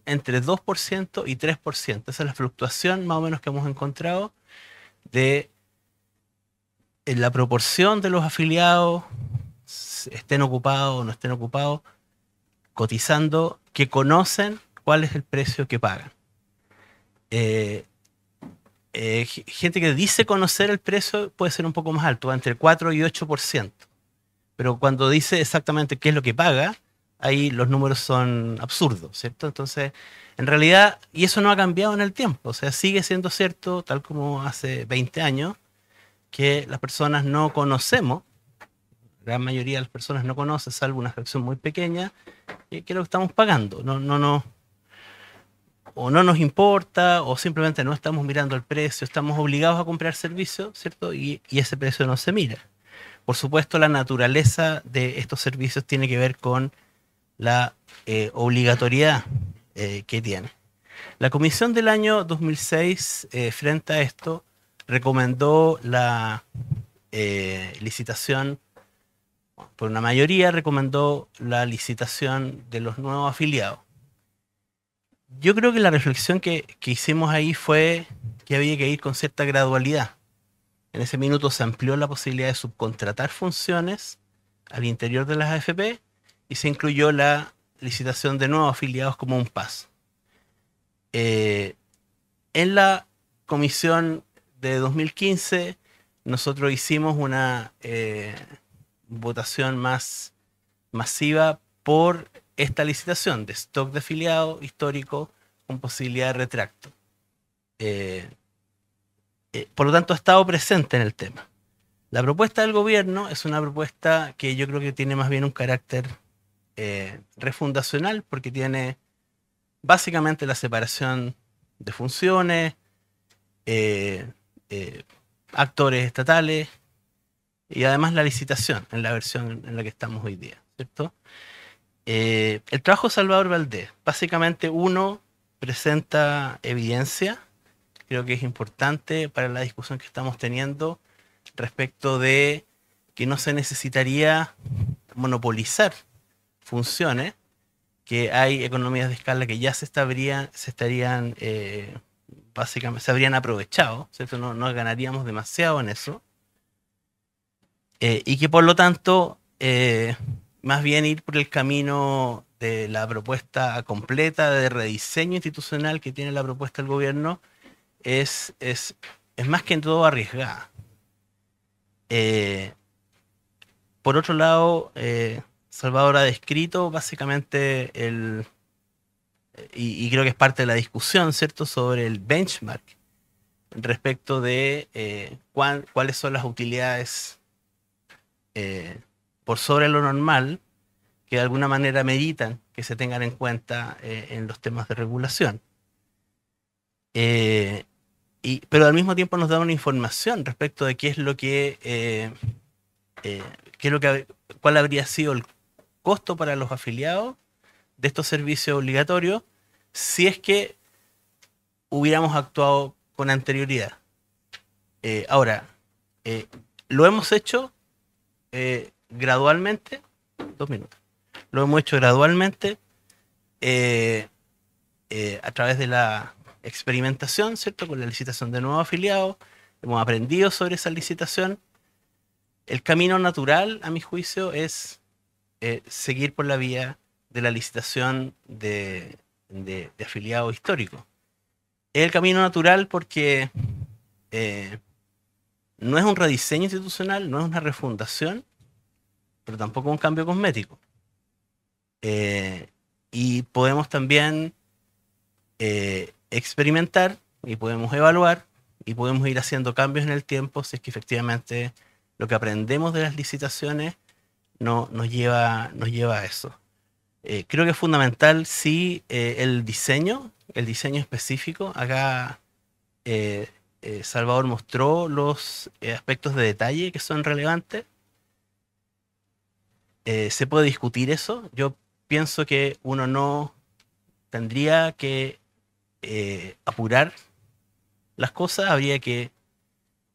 entre 2% y 3%. Esa es la fluctuación más o menos que hemos encontrado de la proporción de los afiliados estén ocupados o no estén ocupados, cotizando, que conocen cuál es el precio que pagan. Gente que dice conocer el precio puede ser un poco más alto, entre 4 y 8%. Pero cuando dice exactamente qué es lo que paga, ahí los números son absurdos, ¿cierto? Entonces, en realidad, y eso no ha cambiado en el tiempo, o sea, sigue siendo cierto, tal como hace 20 años, que las personas no conocemos, la gran mayoría de las personas no conocen, salvo una fracción muy pequeña, qué es lo que estamos pagando. O no nos importa, o simplemente no estamos mirando el precio, estamos obligados a comprar servicios, ¿cierto? Y ese precio no se mira. Por supuesto, la naturaleza de estos servicios tiene que ver con la obligatoriedad que tiene. La comisión del año 2006, frente a esto, recomendó la licitación, por una mayoría recomendó la licitación de los nuevos afiliados. Yo creo que la reflexión que hicimos ahí fue que había que ir con cierta gradualidad. En ese minuto se amplió la posibilidad de subcontratar funciones al interior de las AFP y se incluyó la licitación de nuevos afiliados como un paso. En la comisión de 2015 nosotros hicimos una votación más masiva por esta licitación de stock de afiliado histórico con posibilidad de retracto. Por lo tanto, ha estado presente en el tema. La propuesta del gobierno es una propuesta que yo creo que tiene más bien un carácter refundacional, porque tiene básicamente la separación de funciones, actores estatales y además la licitación en la versión en la que estamos hoy día, ¿cierto? El trabajo de Salvador Valdés, básicamente uno presenta evidencia, creo que es importante para la discusión que estamos teniendo respecto de que no se necesitaría monopolizar funciones, que hay economías de escala que ya se habrían aprovechado, ¿cierto? No ganaríamos demasiado en eso, y que por lo tanto más bien ir por el camino de la propuesta completa de rediseño institucional que tiene la propuesta del gobierno es más que en todo arriesgada. Por otro lado, Salvador ha descrito básicamente y creo que es parte de la discusión, ¿cierto?, sobre el benchmark respecto de cuáles son las utilidades por sobre lo normal que de alguna manera meditan que se tengan en cuenta en los temas de regulación. Pero al mismo tiempo nos da una información respecto de cuál habría sido el costo para los afiliados de estos servicios obligatorios si es que hubiéramos actuado con anterioridad. Ahora, lo hemos hecho gradualmente, 2 minutos, lo hemos hecho gradualmente a través de la experimentación, ¿cierto?, con la licitación de nuevos afiliados. Hemos aprendido sobre esa licitación. El camino natural, a mi juicio, es seguir por la vía de la licitación de afiliados históricos. Es el camino natural porque no es un rediseño institucional, no es una refundación, pero tampoco un cambio cosmético. Y podemos también experimentar y podemos evaluar y podemos ir haciendo cambios en el tiempo si es que efectivamente lo que aprendemos de las licitaciones nos lleva a eso. Creo que es fundamental, sí, el diseño específico. Acá Salvador mostró los aspectos de detalle que son relevantes. Se puede discutir eso. Yo pienso que uno no tendría que apurar las cosas, habría que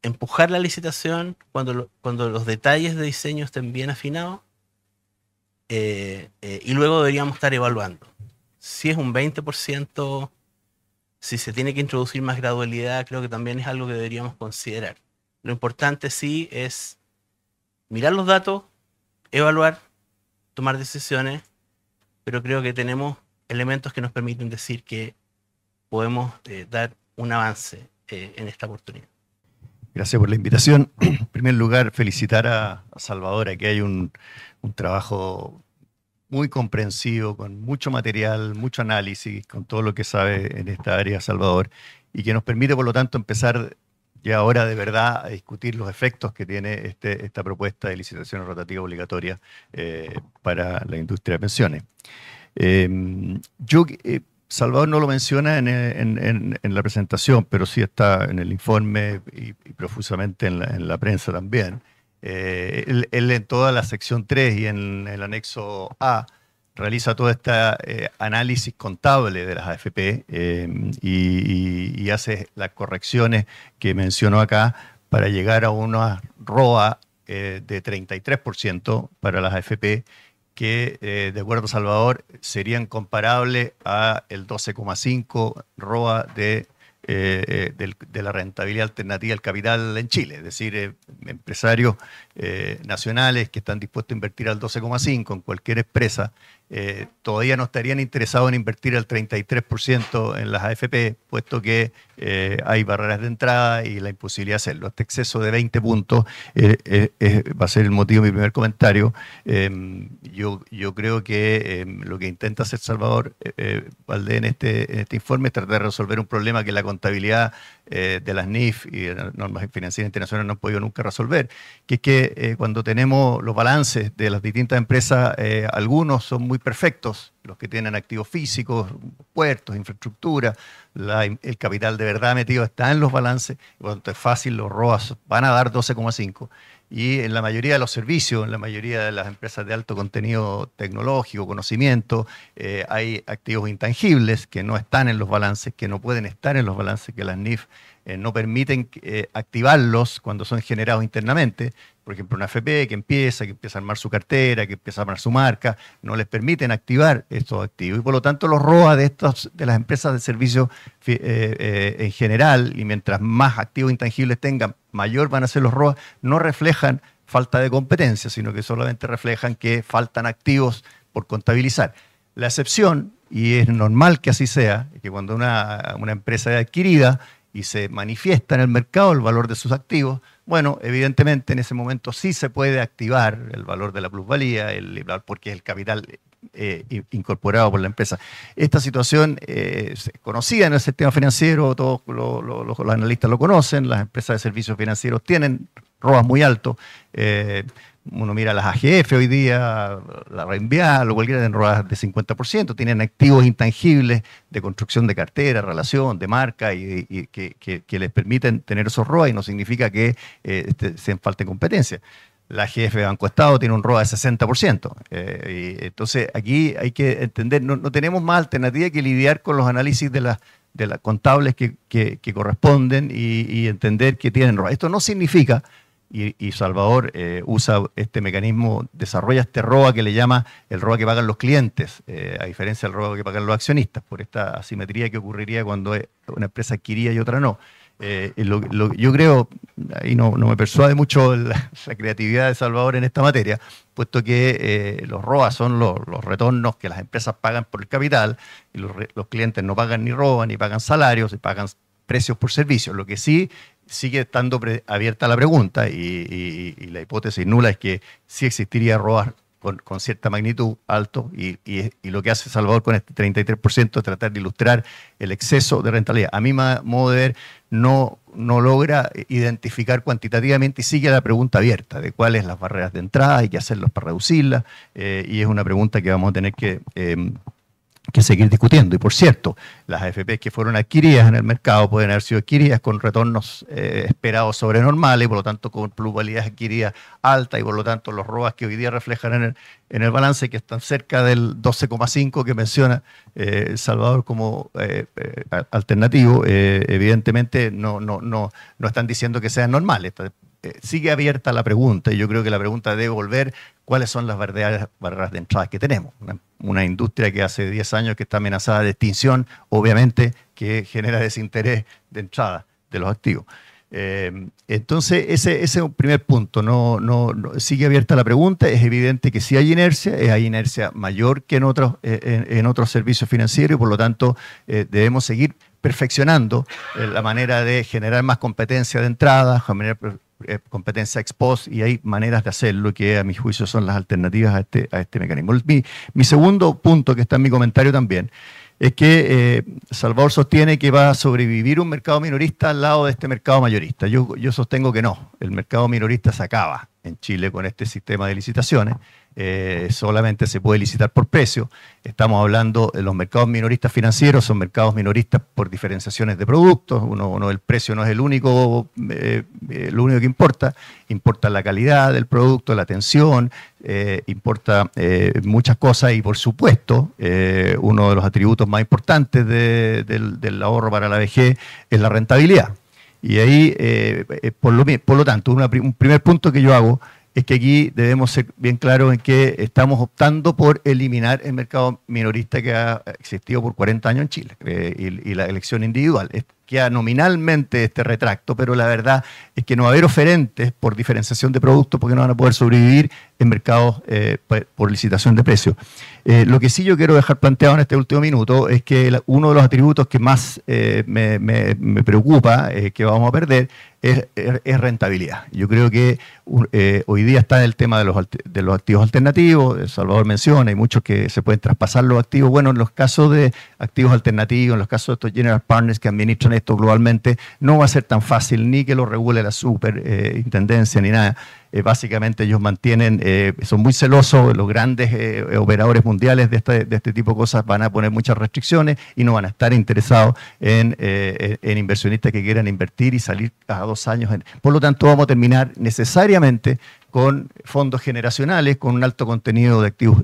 empujar la licitación cuando los detalles de diseño estén bien afinados, y luego deberíamos estar evaluando. Si es un 20%, si se tiene que introducir más gradualidad, creo que también es algo que deberíamos considerar. Lo importante sí es mirar los datos, evaluar, tomar decisiones, pero creo que tenemos elementos que nos permiten decir que podemos dar un avance en esta oportunidad. Gracias por la invitación. En primer lugar, felicitar a Salvador. Aquí hay un trabajo muy comprensivo, con mucho material, mucho análisis, con todo lo que sabe en esta área Salvador, y que nos permite, por lo tanto, empezar ya ahora de verdad a discutir los efectos que tiene esta propuesta de licitación rotativa obligatoria para la industria de pensiones. Salvador no lo menciona en la presentación, pero sí está en el informe y profusamente en la prensa también. Él en toda la sección 3 y en el anexo A realiza todo este análisis contable de las AFP y hace las correcciones que mencionó acá para llegar a una ROA de 33% para las AFP, que de acuerdo a Salvador serían comparables a el 12,5 ROA de la rentabilidad alternativa del capital en Chile, es decir, empresarios nacionales que están dispuestos a invertir al 12,5 en cualquier empresa, todavía no estarían interesados en invertir al 33% en las AFP, puesto que hay barreras de entrada y la imposibilidad de hacerlo. Este exceso de 20 puntos va a ser el motivo de mi primer comentario. Yo creo que lo que intenta hacer Salvador Valdés en este informe es tratar de resolver un problema que la contabilidad de las NIF y de las normas financieras internacionales no han podido nunca resolver, que es que cuando tenemos los balances de las distintas empresas, algunos son muy perfectos, los que tienen activos físicos, puertos, infraestructura, el capital de verdad metido está en los balances, y cuando es fácil, los ROAS van a dar 12,5. Y en la mayoría de los servicios, en la mayoría de las empresas de alto contenido tecnológico, conocimiento, hay activos intangibles que no están en los balances, que no pueden estar en los balances, que las NIF no permiten activarlos cuando son generados internamente. Por ejemplo, una AFP que empieza a armar su cartera, que empieza a armar su marca, no les permiten activar estos activos. Y por lo tanto los ROA de las empresas de servicio en general, y mientras más activos intangibles tengan, mayor van a ser los ROA, no reflejan falta de competencia, sino que solamente reflejan que faltan activos por contabilizar. La excepción, y es normal que así sea, es que cuando una empresa es adquirida y se manifiesta en el mercado el valor de sus activos, bueno, evidentemente en ese momento sí se puede activar el valor de la plusvalía, porque es el capital incorporado por la empresa. Esta situación es conocida en el sistema financiero, todos los analistas lo conocen, las empresas de servicios financieros tienen ROAS muy altos. Uno mira las AGF hoy día, la Reinvial o cualquiera, tienen ROAS de 50%, tienen activos intangibles de construcción de cartera, relación, de marca, y que les permiten tener esos ROAS, y no significa que se falte competencia. La AGF Banco Estado tiene un ROA de 60%. Y entonces aquí hay que entender, no tenemos más alternativa que lidiar con los análisis de las contables que corresponden y entender que tienen ROA. Esto no significa, y Salvador usa este mecanismo, desarrolla este ROA que le llama el ROA que pagan los clientes, a diferencia del ROA que pagan los accionistas, por esta asimetría que ocurriría cuando una empresa adquiría y otra no. Yo creo, ahí no me persuade mucho la creatividad de Salvador en esta materia, puesto que los ROA son los retornos que las empresas pagan por el capital, y los clientes no pagan ni ROA, ni pagan salarios, ni pagan precios por servicios. Lo que sí sigue estando abierta la pregunta, y la hipótesis nula es que sí existiría ROA con cierta magnitud alto, y lo que hace Salvador con este 33% es tratar de ilustrar el exceso de rentabilidad. A mi modo de ver, no logra identificar cuantitativamente y sigue la pregunta abierta de cuáles las barreras de entrada, hay que hacerlos para reducirlas, y es una pregunta que vamos a tener que seguir discutiendo. Y por cierto, las AFP que fueron adquiridas en el mercado pueden haber sido adquiridas con retornos esperados sobrenormales, y por lo tanto con plusvalías adquiridas altas, y por lo tanto los ROAS que hoy día reflejan en el balance, que están cerca del 12,5 que menciona Salvador como alternativo, evidentemente no están diciendo que sean normales. Sigue abierta la pregunta, y yo creo que la pregunta debe volver: ¿cuáles son las verdaderas barreras de entrada que tenemos? Una industria que hace 10 años que está amenazada de extinción, obviamente que genera desinterés de entrada de los activos. Entonces, ese es un primer punto. Sigue abierta la pregunta. Es evidente que sí hay inercia mayor que en otros servicios financieros y por lo tanto debemos seguir perfeccionando la manera de generar más competencia de entrada, generar competencia ex post, y hay maneras de hacerlo que a mi juicio son las alternativas a este mecanismo. Mi segundo punto, que está en mi comentario también, es que Salvador sostiene que va a sobrevivir un mercado minorista al lado de este mercado mayorista. Yo sostengo que no. El mercado minorista se acaba en Chile con este sistema de licitaciones. Solamente se puede licitar por precio. Estamos hablando de los mercados minoristas financieros, son mercados minoristas por diferenciaciones de productos. El precio no es lo único que importa la calidad del producto, la atención, importa muchas cosas y por supuesto uno de los atributos más importantes del ahorro para la vejez es la rentabilidad. Y ahí, por lo tanto, un primer punto que yo hago es que aquí debemos ser bien claros en que estamos optando por eliminar el mercado minorista que ha existido por 40 años en Chile y la elección individual. Queda nominalmente este retracto, pero la verdad es que no va a haber oferentes por diferenciación de productos porque no van a poder sobrevivir en mercados por licitación de precios. Lo que sí yo quiero dejar planteado en este último minuto es que uno de los atributos que más me preocupa que vamos a perder es rentabilidad. Yo creo que hoy día está el tema de los activos alternativos. Salvador menciona, hay muchos que se pueden traspasar los activos. Bueno, en los casos de activos alternativos, en los casos de estos general partners que administran esto globalmente, no va a ser tan fácil ni que lo regule la superintendencia ni nada. Básicamente ellos son muy celosos, los grandes operadores mundiales de este tipo de cosas van a poner muchas restricciones y no van a estar interesados en inversionistas que quieran invertir y salir a 2 años. Por lo tanto, vamos a terminar necesariamente con fondos generacionales, con un alto contenido de activos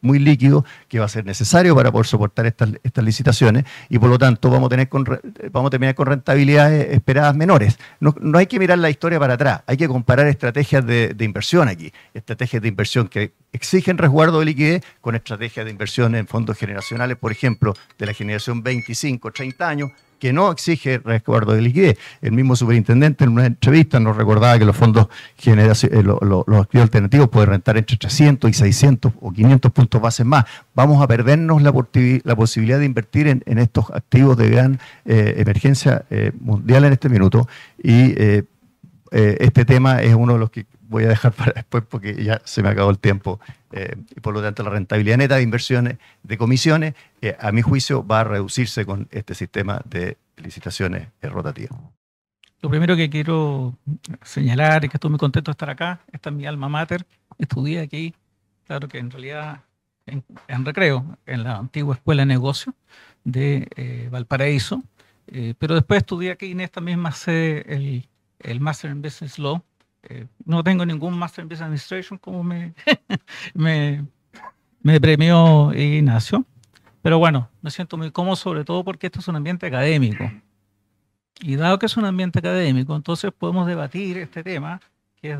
muy líquidos, que va a ser necesario para poder soportar estas licitaciones, y por lo tanto vamos a terminar con rentabilidades esperadas menores. No hay que mirar la historia para atrás, hay que comparar estrategias de inversión aquí, estrategias de inversión que exigen resguardo de liquidez con estrategias de inversión en fondos generacionales, por ejemplo, de la generación 25, 30 años, que no exige resguardo de liquidez. El mismo superintendente en una entrevista nos recordaba que los fondos los activos alternativos pueden rentar entre 300 y 600 o 500 puntos bases más. Vamos a perdernos la posibilidad de invertir en estos activos de gran emergencia mundial en este minuto, y este tema es uno de los que voy a dejar para después porque ya se me acabó el tiempo. Y por lo tanto, la rentabilidad neta de inversiones, de comisiones, a mi juicio, va a reducirse con este sistema de licitaciones rotativas. Lo primero que quiero señalar es que estoy muy contento de estar acá. Esta es mi alma mater. Estudié aquí, claro que en realidad en Recreo, en la antigua Escuela de Negocios de Valparaíso. Pero después estudié aquí en esta misma sede el Master in Business Law. No tengo ningún Master in Business Administration como me premió Ignacio, pero bueno, me siento muy cómodo, sobre todo porque esto es un ambiente académico, y dado que es un ambiente académico, entonces podemos debatir este tema que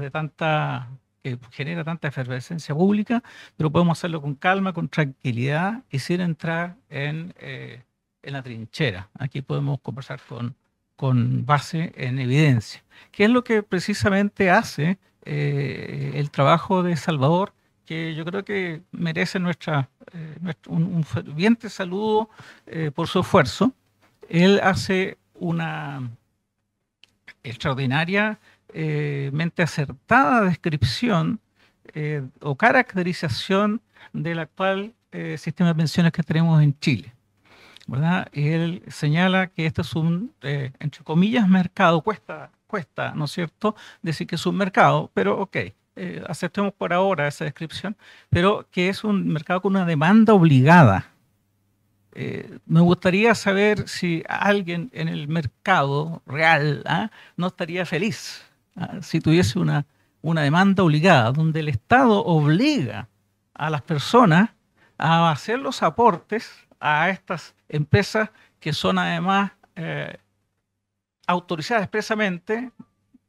genera tanta efervescencia pública, pero podemos hacerlo con calma, con tranquilidad y sin entrar en la trinchera. Aquí podemos conversar con base en evidencia, que es lo que precisamente hace el trabajo de Salvador, que yo creo que merece un ferviente saludo por su esfuerzo. Él hace una extraordinariamente acertada descripción o caracterización del actual sistema de pensiones que tenemos en Chile, ¿verdad? Él señala que este es un, entre comillas, mercado. Cuesta, ¿no es cierto?, decir que es un mercado, pero ok, aceptemos por ahora esa descripción, pero que es un mercado con una demanda obligada. Me gustaría saber si alguien en el mercado real no estaría feliz si tuviese una demanda obligada, donde el Estado obliga a las personas a hacer los aportes a estas empresas que son además autorizadas expresamente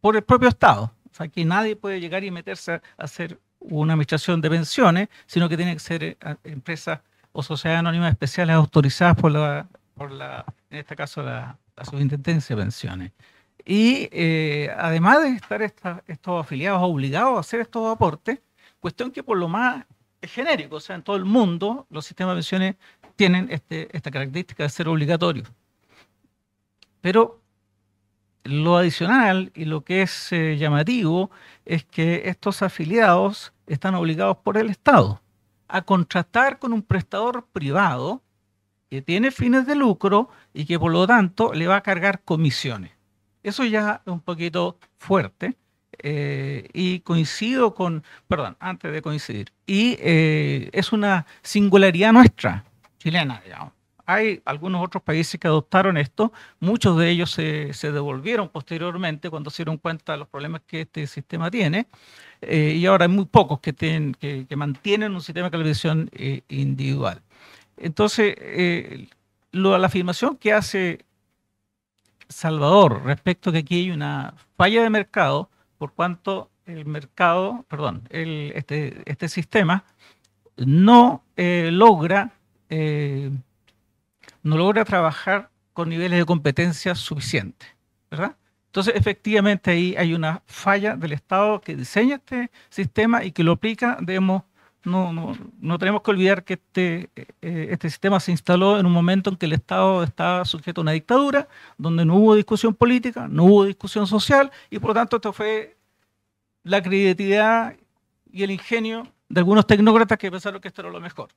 por el propio Estado. O sea, que nadie puede llegar y meterse a hacer una administración de pensiones, sino que tiene que ser empresas o sociedades anónimas especiales autorizadas por en este caso, la Superintendencia de Pensiones. Y además de estar estos afiliados obligados a hacer estos aportes, cuestión que por lo más es genérico, o sea, en todo el mundo los sistemas de pensiones tienen esta característica de ser obligatorios. Pero lo adicional y lo que es llamativo es que estos afiliados están obligados por el Estado a contratar con un prestador privado que tiene fines de lucro y que por lo tanto le va a cargar comisiones. Eso ya es un poquito fuerte y coincido con, perdón, antes de coincidir, y es una singularidad nuestra, chilena, digamos. Hay algunos otros países que adoptaron esto, muchos de ellos se devolvieron posteriormente cuando se dieron cuenta de los problemas que este sistema tiene, y ahora hay muy pocos que mantienen un sistema de calificación individual. Entonces, la afirmación que hace Salvador respecto a que aquí hay una falla de mercado, por cuanto el mercado, perdón, este sistema no logra trabajar con niveles de competencia suficientes, ¿verdad? Entonces, efectivamente, ahí hay una falla del Estado que diseña este sistema y que lo aplica. No tenemos que olvidar que este sistema se instaló en un momento en que el Estado estaba sujeto a una dictadura, donde no hubo discusión política, no hubo discusión social, y por lo tanto esto fue la creatividad y el ingenio de algunos tecnócratas que pensaron que esto era lo mejor.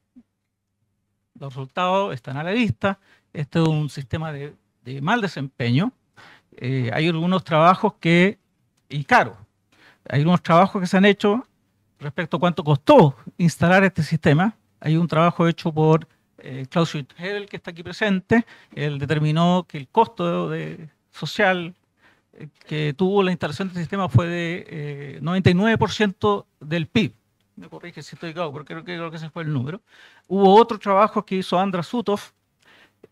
Los resultados están a la vista. Este es un sistema de mal desempeño. Hay algunos trabajos y caros, hay unos trabajos que se han hecho respecto a cuánto costó instalar este sistema. Hay un trabajo hecho por Klaus Schmidt-Hebel, que está aquí presente. Él determinó que el costo social que tuvo la instalación de este sistema fue de 99% del PIB. Me corrige si estoy equivocado, pero creo que ese fue el número. Hubo otro trabajo que hizo Andras Sutov,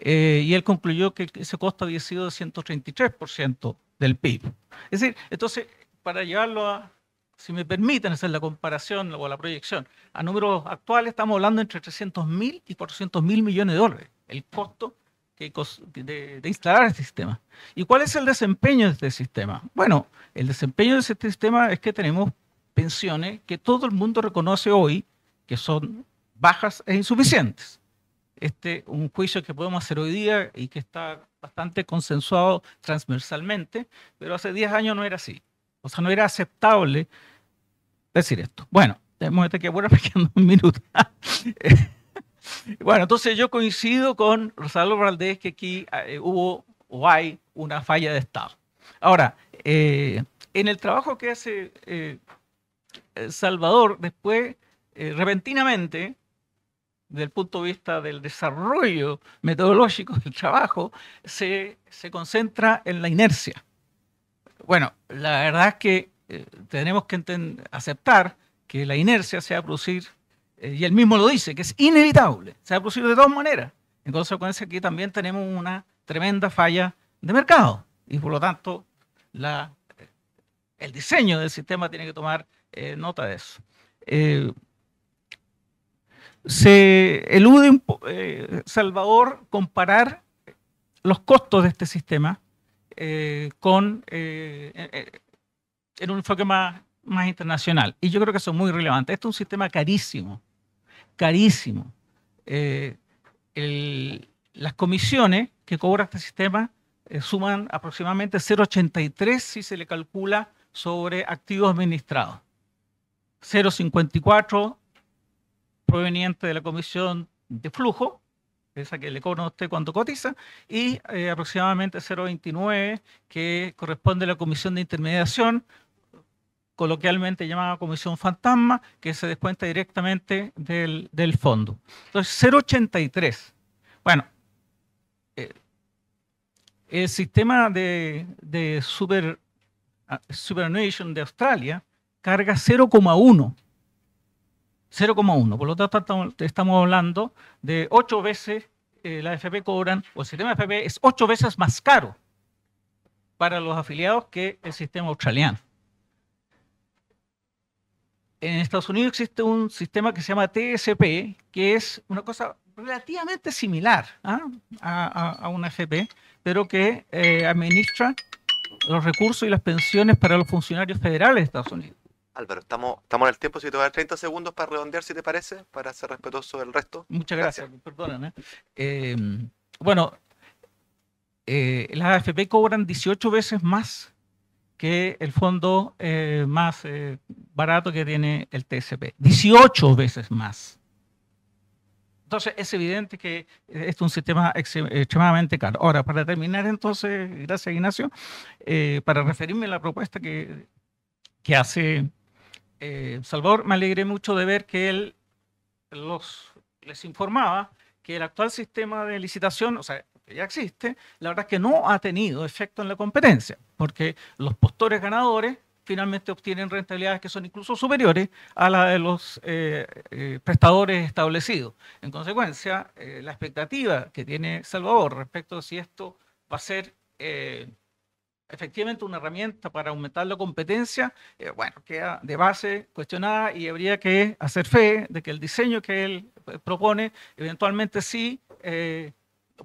y él concluyó que ese costo había sido de 133% del PIB. Es decir, entonces, para llevarlo a, si me permiten hacer la comparación o la proyección, a números actuales estamos hablando entre 300.000 y 400.000 millones de dólares, el costo de instalar este sistema. ¿Y cuál es el desempeño de este sistema? Bueno, el desempeño de este sistema es que tenemos pensiones que todo el mundo reconoce hoy que son bajas e insuficientes. Un juicio que podemos hacer hoy día y que está bastante consensuado transversalmente, pero hace 10 años no era así. O sea, no era aceptable decir esto. Bueno, tenemos que volver quedando un minuto. Bueno, entonces yo coincido con Rosaldo Valdés que aquí hubo o hay una falla de Estado. Ahora, en el trabajo que hace Salvador, después, repentinamente, desde el punto de vista del desarrollo metodológico del trabajo, se concentra en la inercia. Bueno, la verdad es que tenemos que aceptar que la inercia se va a producir, y él mismo lo dice, que es inevitable, se va a producir de todas maneras. En consecuencia, aquí también tenemos una tremenda falla de mercado, y por lo tanto, el diseño del sistema tiene que tomar nota de eso. Se elude, Salvador, comparar los costos de este sistema en un enfoque más internacional. Y yo creo que eso es muy relevante. Este es un sistema carísimo, carísimo. Las comisiones que cobra este sistema suman aproximadamente 0,83 si se le calcula sobre activos administrados. 0,54 proveniente de la comisión de flujo, esa que le cobra a usted cuando cotiza, y aproximadamente 0,29 que corresponde a la comisión de intermediación, coloquialmente llamada comisión fantasma, que se descuenta directamente del fondo. Entonces, 0,83. Bueno, el sistema de superannuation de Australia carga 0,1. 0,1. Por lo tanto, estamos hablando de 8 veces la AFP cobran, o el sistema de AFP es 8 veces más caro para los afiliados que el sistema australiano. En Estados Unidos existe un sistema que se llama TSP, que es una cosa relativamente similar a una AFP, pero que administra los recursos y las pensiones para los funcionarios federales de Estados Unidos. Álvaro, estamos en el tiempo, si te voy a dar 30 segundos para redondear, si te parece, para ser respetuoso del resto. Muchas gracias, perdóname. Bueno, las AFP cobran 18 veces más que el fondo más barato que tiene el TSP. 18 veces más. Entonces, es evidente que es un sistema extremadamente caro. Ahora, para terminar, entonces, gracias Ignacio, para referirme a la propuesta que hace Salvador, me alegré mucho de ver que él les informaba que el actual sistema de licitación, o sea, que ya existe, la verdad es que no ha tenido efecto en la competencia, porque los postores ganadores finalmente obtienen rentabilidades que son incluso superiores a la de los prestadores establecidos. En consecuencia, la expectativa que tiene Salvador respecto a si esto va a ser efectivamente una herramienta para aumentar la competencia, bueno, queda de base cuestionada y habría que hacer fe de que el diseño que él propone eventualmente sí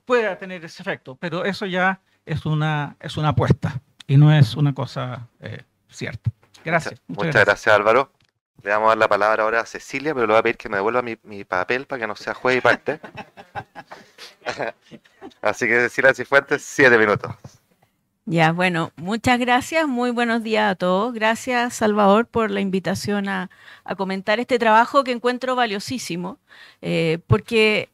pueda tener ese efecto, pero eso ya es una apuesta y no es una cosa cierta. Gracias. Muchas gracias, Álvaro. Le vamos a dar la palabra ahora a Cecilia, pero le voy a pedir que me devuelva mi papel para que no sea juez y parte. Así que Cecilia Cifuentes, 7 minutos. Ya, bueno, muchas gracias, muy buenos días a todos. Gracias, Salvador, por la invitación a comentar este trabajo que encuentro valiosísimo, porque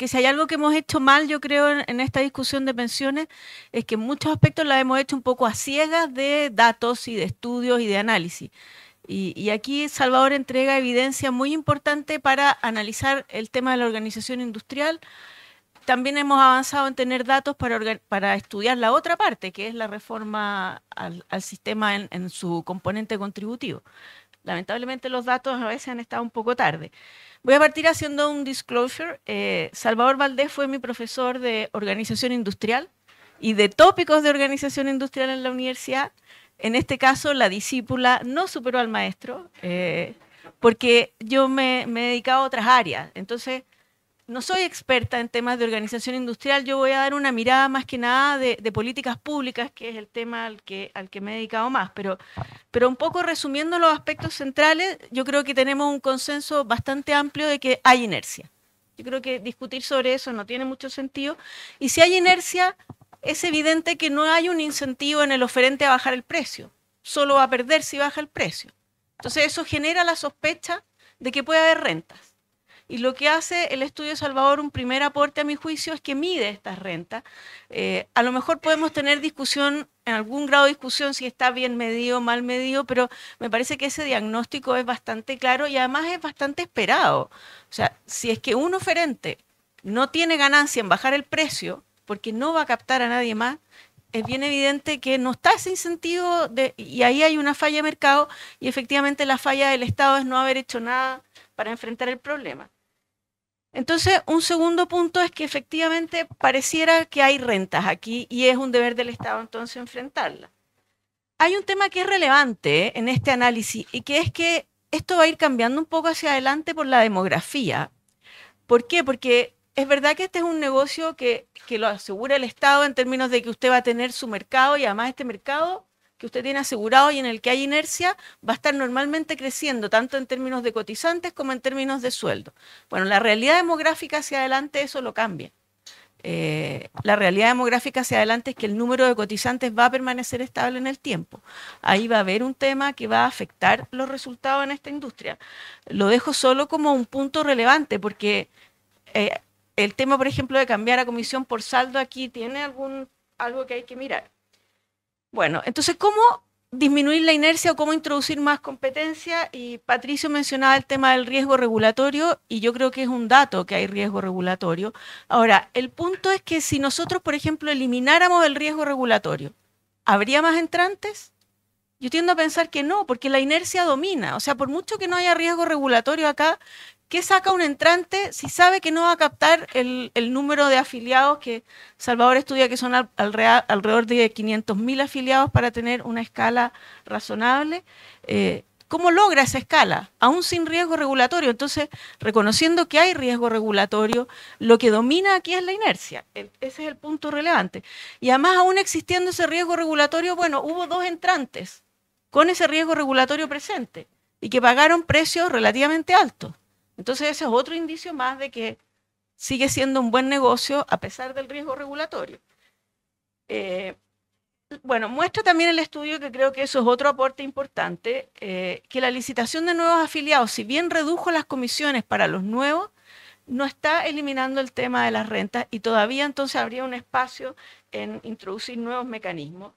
si hay algo que hemos hecho mal, yo creo, en esta discusión de pensiones, es que en muchos aspectos la hemos hecho un poco a ciegas de datos y de estudios y de análisis. Y aquí Salvador entrega evidencia muy importante para analizar el tema de la organización industrial. También hemos avanzado en tener datos para estudiar la otra parte, que es la reforma al sistema en su componente contributivo. Lamentablemente los datos a veces han estado un poco tarde. Voy a partir haciendo un disclosure. Salvador Valdés fue mi profesor de organización industrial y de tópicos de organización industrial en la universidad. En este caso, la discípula no superó al maestro, porque yo me he dedicado a otras áreas. Entonces, no soy experta en temas de organización industrial, yo voy a dar una mirada más que nada de políticas públicas, que es el tema al que me he dedicado más. Pero un poco resumiendo los aspectos centrales, yo creo que tenemos un consenso bastante amplio de que hay inercia. Yo creo que discutir sobre eso no tiene mucho sentido. Y si hay inercia, es evidente que no hay un incentivo en el oferente a bajar el precio. Solo va a perder si baja el precio. Entonces eso genera la sospecha de que puede haber rentas. Y lo que hace el estudio Salvador, un primer aporte a mi juicio, es que mide estas rentas. A lo mejor podemos tener discusión, en algún grado de discusión, si está bien medido o mal medido, pero me parece que ese diagnóstico es bastante claro y además es bastante esperado. O sea, si es que un oferente no tiene ganancia en bajar el precio, porque no va a captar a nadie más, es bien evidente que no está ese incentivo y ahí hay una falla de mercado y efectivamente la falla del Estado es no haber hecho nada para enfrentar el problema. Entonces, un segundo punto es que efectivamente pareciera que hay rentas aquí y es un deber del Estado entonces enfrentarlas. Hay un tema que es relevante en este análisis y que es que esto va a ir cambiando un poco hacia adelante por la demografía. ¿Por qué? Porque es verdad que este es un negocio que lo asegura el Estado en términos de que usted va a tener su mercado y además este mercado que usted tiene asegurado y en el que hay inercia va a estar normalmente creciendo, tanto en términos de cotizantes como en términos de sueldo. Bueno, la realidad demográfica hacia adelante eso lo cambia. La realidad demográfica hacia adelante es que el número de cotizantes va a permanecer estable en el tiempo. Ahí va a haber un tema que va a afectar los resultados en esta industria. Lo dejo solo como un punto relevante porque el tema, por ejemplo, de cambiar a comisión por saldo aquí tiene algo que hay que mirar. Bueno, entonces, ¿cómo disminuir la inercia o cómo introducir más competencia? Y Patricio mencionaba el tema del riesgo regulatorio y yo creo que es un dato que hay riesgo regulatorio. Ahora, el punto es que si nosotros, por ejemplo, elimináramos el riesgo regulatorio, ¿habría más entrantes? Yo tiendo a pensar que no, porque la inercia domina. O sea, por mucho que no haya riesgo regulatorio acá, ¿qué saca un entrante si sabe que no va a captar el número de afiliados que Salvador estudia que son alrededor de 500.000 afiliados para tener una escala razonable? ¿Cómo logra esa escala? Aún sin riesgo regulatorio. Entonces, reconociendo que hay riesgo regulatorio, lo que domina aquí es la inercia. Ese es el punto relevante. Y además, aún existiendo ese riesgo regulatorio, bueno, hubo dos entrantes con ese riesgo regulatorio presente y que pagaron precios relativamente altos. Entonces, ese es otro indicio más de que sigue siendo un buen negocio a pesar del riesgo regulatorio. Bueno, muestra también el estudio, que creo que eso es otro aporte importante, que la licitación de nuevos afiliados, si bien redujo las comisiones para los nuevos, no está eliminando el tema de las rentas y todavía entonces habría un espacio en introducir nuevos mecanismos.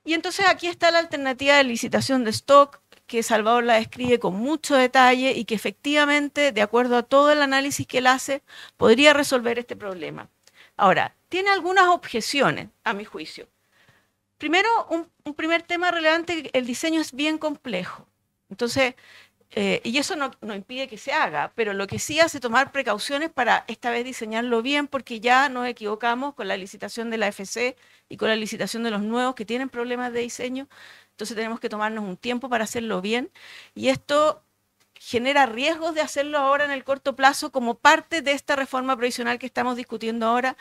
Y entonces aquí está la alternativa de licitación de stock, que Salvador la describe con mucho detalle y que efectivamente, de acuerdo a todo el análisis que él hace, podría resolver este problema. Ahora, tiene algunas objeciones, a mi juicio. Primero, un primer tema relevante, el diseño es bien complejo. Entonces, y eso no impide que se haga, pero lo que sí hace tomar precauciones para esta vez diseñarlo bien, porque ya nos equivocamos con la licitación de la FC y con la licitación de los nuevos que tienen problemas de diseño. Entonces tenemos que tomarnos un tiempo para hacerlo bien. Y esto genera riesgos de hacerlo ahora en el corto plazo como parte de esta reforma provisional que estamos discutiendo ahora.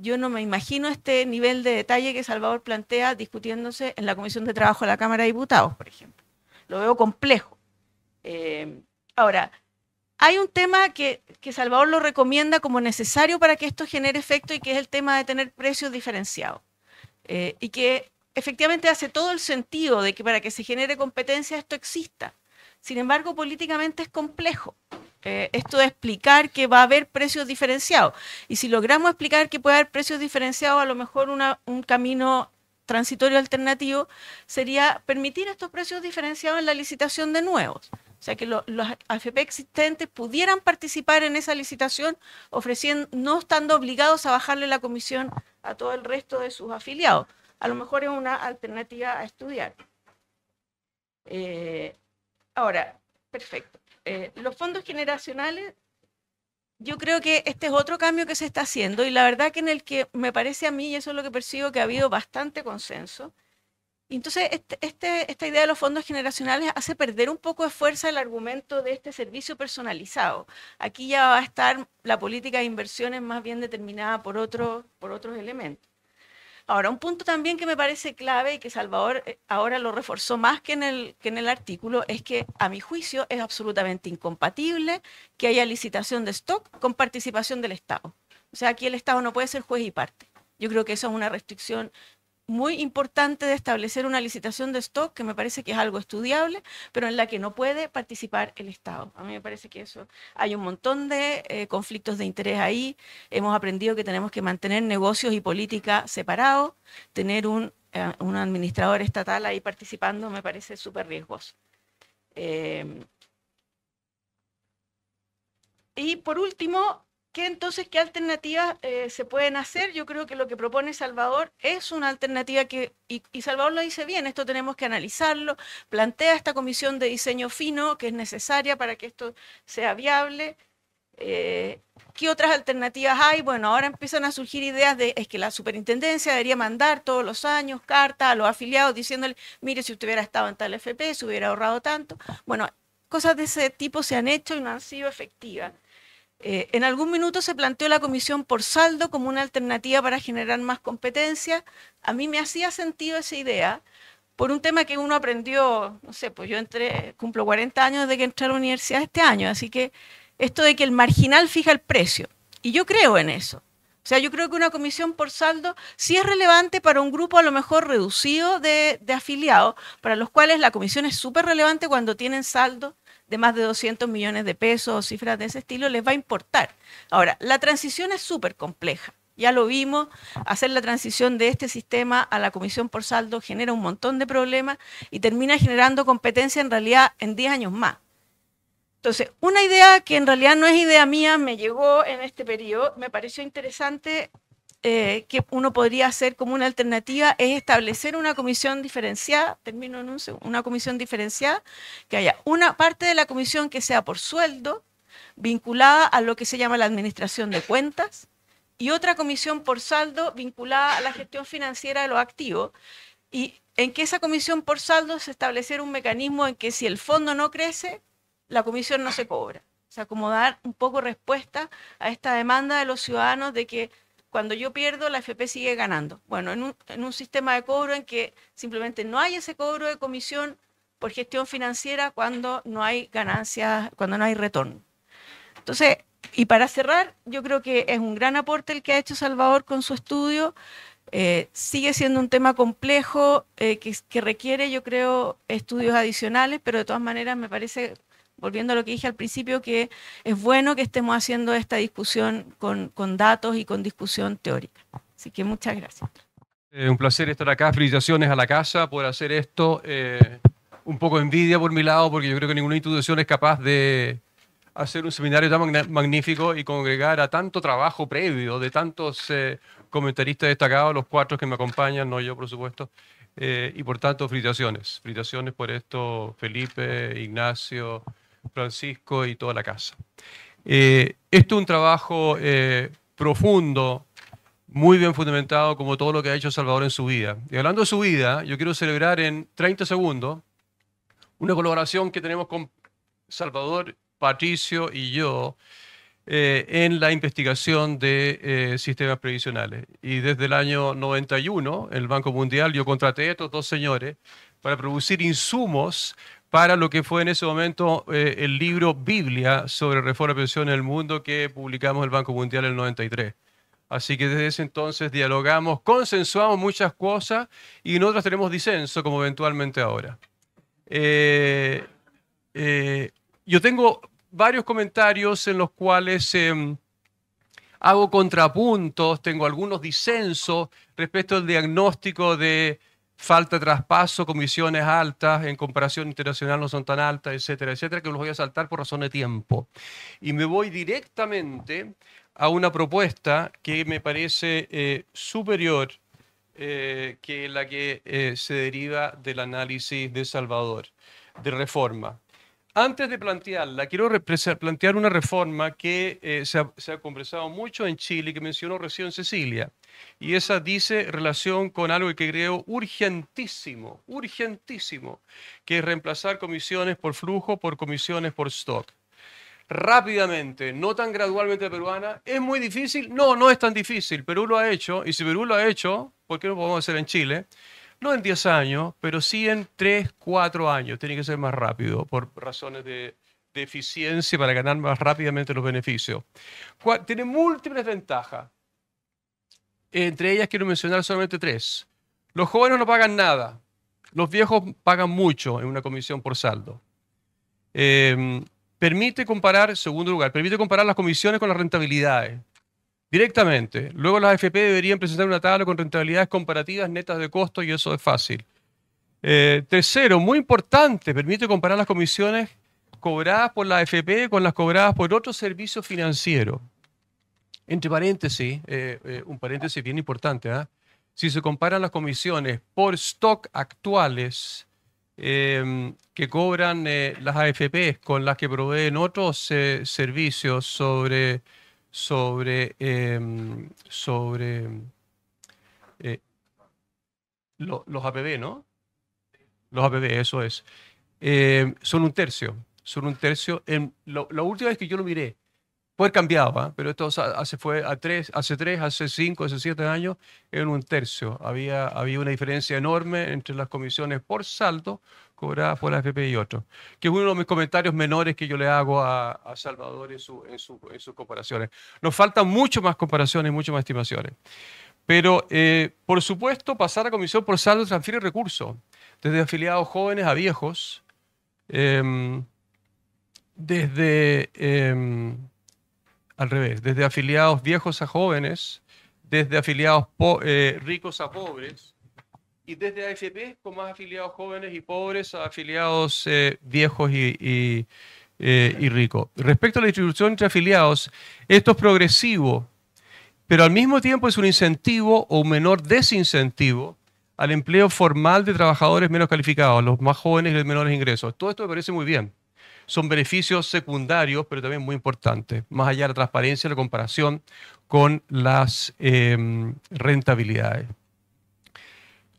Yo no me imagino este nivel de detalle que Salvador plantea discutiéndose en la Comisión de Trabajo de la Cámara de Diputados, por ejemplo. Lo veo complejo. Ahora, hay un tema que Salvador lo recomienda como necesario para que esto genere efecto y que es el tema de tener precios diferenciados. Y que efectivamente hace todo el sentido de que para que se genere competencia esto exista. Sin embargo, políticamente es complejo. Esto de explicar que va a haber precios diferenciados. Y si logramos explicar que puede haber precios diferenciados, a lo mejor un camino transitorio alternativo sería permitir estos precios diferenciados en la licitación de nuevos. O sea, que los AFP existentes pudieran participar en esa licitación, no estando obligados a bajarle la comisión a todo el resto de sus afiliados. A lo mejor es una alternativa a estudiar. Ahora, perfecto. Los fondos generacionales, yo creo que este es otro cambio que se está haciendo y la verdad que en el que me parece a mí, y eso es lo que percibo, que ha habido bastante consenso. Y entonces, esta idea de los fondos generacionales hace perder un poco de fuerza el argumento de este servicio personalizado. Aquí ya va a estar la política de inversiones más bien determinada por otros elementos. Ahora, un punto también que me parece clave y que Salvador ahora lo reforzó más que en el artículo es que, a mi juicio, es absolutamente incompatible que haya licitación de stock con participación del Estado. O sea, aquí el Estado no puede ser juez y parte. Yo creo que eso es una restricción muy importante de establecer una licitación de stock, que me parece que es algo estudiable, pero en la que no puede participar el Estado. A mí me parece que eso, hay un montón de conflictos de interés ahí. Hemos aprendido que tenemos que mantener negocios y política separados. Tener un administrador estatal ahí participando me parece súper riesgoso. Y por último, ¿qué alternativas se pueden hacer? Yo creo que lo que propone Salvador es una alternativa y Salvador lo dice bien, esto tenemos que analizarlo, plantea esta comisión de diseño fino que es necesaria para que esto sea viable. ¿Qué otras alternativas hay? Bueno, ahora empiezan a surgir ideas es que la superintendencia debería mandar todos los años cartas a los afiliados diciéndole, mire, si usted hubiera estado en tal FP, se hubiera ahorrado tanto. Bueno, cosas de ese tipo se han hecho y no han sido efectivas. En algún minuto se planteó la comisión por saldo como una alternativa para generar más competencia. A mí me hacía sentido esa idea por un tema que uno aprendió, no sé, pues yo cumplo 40 años desde que entré a la universidad este año, así que esto de que el marginal fija el precio, y yo creo en eso. O sea, yo creo que una comisión por saldo sí es relevante para un grupo a lo mejor reducido de afiliados, para los cuales la comisión es súper relevante cuando tienen saldo de más de 200 millones de pesos o cifras de ese estilo, les va a importar. Ahora, la transición es súper compleja. Ya lo vimos, hacer la transición de este sistema a la comisión por saldo genera un montón de problemas y termina generando competencia en realidad en 10 años más. Entonces, una idea que en realidad no es idea mía, me llegó en este periodo, me pareció interesante que uno podría hacer como una alternativa es establecer una comisión diferenciada, termino en una comisión diferenciada, que haya una parte de la comisión que sea por sueldo, vinculada a lo que se llama la administración de cuentas, y otra comisión por saldo vinculada a la gestión financiera de los activos, y en que esa comisión por saldo se estableciera un mecanismo en que si el fondo no crece, la comisión no se cobra. O sea, como dar un poco respuesta a esta demanda de los ciudadanos de que cuando yo pierdo, la AFP sigue ganando. Bueno, en un sistema de cobro en que simplemente no hay ese cobro de comisión por gestión financiera cuando no hay ganancias, cuando no hay retorno. Entonces, y para cerrar, yo creo que es un gran aporte el que ha hecho Salvador con su estudio. Sigue siendo un tema complejo que requiere, yo creo, estudios adicionales, pero de todas maneras me parece, volviendo a lo que dije al principio, que es bueno que estemos haciendo esta discusión con datos y con discusión teórica. Así que muchas gracias. Un placer estar acá. Felicitaciones a la casa por hacer esto. Un poco de envidia por mi lado, porque yo creo que ninguna institución es capaz de hacer un seminario tan magnífico y congregar a tanto trabajo previo de tantos comentaristas destacados, los 4 que me acompañan, no yo por supuesto, y por tanto felicitaciones. Felicitaciones por esto, Felipe, Ignacio, Francisco y toda la casa. Esto es un trabajo profundo, muy bien fundamentado, como todo lo que ha hecho Salvador en su vida. Y hablando de su vida, yo quiero celebrar en 30 segundos una colaboración que tenemos con Salvador, Patricio y yo en la investigación de sistemas previsionales. Y desde el año 91, el Banco Mundial, yo contraté a estos 2 señores para producir insumos para lo que fue en ese momento el libro Biblia sobre reforma de pensiones en el mundo que publicamos el Banco Mundial en el 93. Así que desde ese entonces dialogamos, consensuamos muchas cosas y nosotros tenemos disenso, como eventualmente ahora. Yo tengo varios comentarios en los cuales hago contrapuntos, tengo algunos disensos respecto al diagnóstico de falta de traspaso, comisiones altas, en comparación internacional no son tan altas, etcétera, etcétera, que los voy a saltar por razón de tiempo. Y me voy directamente a una propuesta que me parece superior que la que se deriva del análisis de Salvador, de reforma. Antes de plantearla, quiero plantear una reforma que se ha conversado mucho en Chile, que mencionó recién Cecilia, y esa dice relación con algo que creo urgentísimo, urgentísimo, que es reemplazar comisiones por flujo por comisiones por stock. Rápidamente, no tan gradualmente peruana, ¿es muy difícil? No, no es tan difícil. Perú lo ha hecho, y si Perú lo ha hecho, ¿por qué no lo podemos hacer en Chile? No en 10 años, pero sí en 3, 4 años. Tiene que ser más rápido por razones de eficiencia para ganar más rápidamente los beneficios. Tiene múltiples ventajas. Entre ellas quiero mencionar solamente 3. Los jóvenes no pagan nada. Los viejos pagan mucho en una comisión por saldo. Permite comparar, en segundo lugar, permite comparar las comisiones con las rentabilidades. Directamente. Luego las AFP deberían presentar una tabla con rentabilidades comparativas netas de costo y eso es fácil. Tercero, muy importante, permite comparar las comisiones cobradas por la AFP con las cobradas por otros servicios financieros. Entre paréntesis, un paréntesis bien importante, si se comparan las comisiones por stock actuales que cobran las AFP con las que proveen otros servicios sobre los APB, ¿no? Los APB, eso es. Son un tercio. Son un tercio. La última vez que yo lo miré, puede haber cambiado, pero esto hace 3, hace 5, hace 7 años, era un tercio. Había una diferencia enorme entre las comisiones por saldo cobradas por la AFP y otros, que es uno de mis comentarios menores que yo le hago a Salvador en sus comparaciones. Nos faltan mucho más comparaciones, mucho más estimaciones. Pero, por supuesto, pasar a comisión por saldo transfiere recursos, desde afiliados jóvenes a viejos, al revés, desde afiliados viejos a jóvenes, desde afiliados ricos a pobres, y desde AFP con más afiliados jóvenes y pobres a afiliados viejos y ricos. Respecto a la distribución entre afiliados, esto es progresivo, pero al mismo tiempo es un incentivo o un menor desincentivo al empleo formal de trabajadores menos calificados, los más jóvenes y de menores ingresos. Todo esto me parece muy bien. Son beneficios secundarios, pero también muy importantes, más allá de la transparencia y la comparación con las rentabilidades.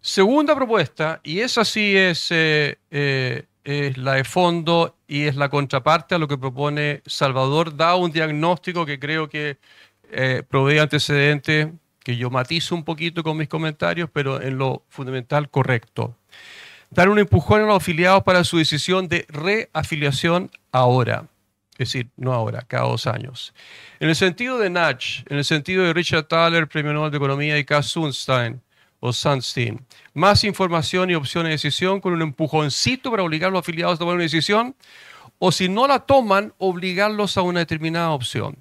Segunda propuesta, y esa sí es la de fondo y es la contraparte a lo que propone Salvador, da un diagnóstico que creo que provee antecedentes que yo matizo un poquito con mis comentarios, pero en lo fundamental correcto. Dar un empujón a los afiliados para su decisión de reafiliación ahora. Es decir, no ahora, cada 2 años. En el sentido de Natch, en el sentido de Richard Thaler, Premio Nobel de Economía, y Cass Sunstein, más información y opciones de decisión con un empujoncito para obligar a los afiliados a tomar una decisión, o si no la toman, obligarlos a una determinada opción.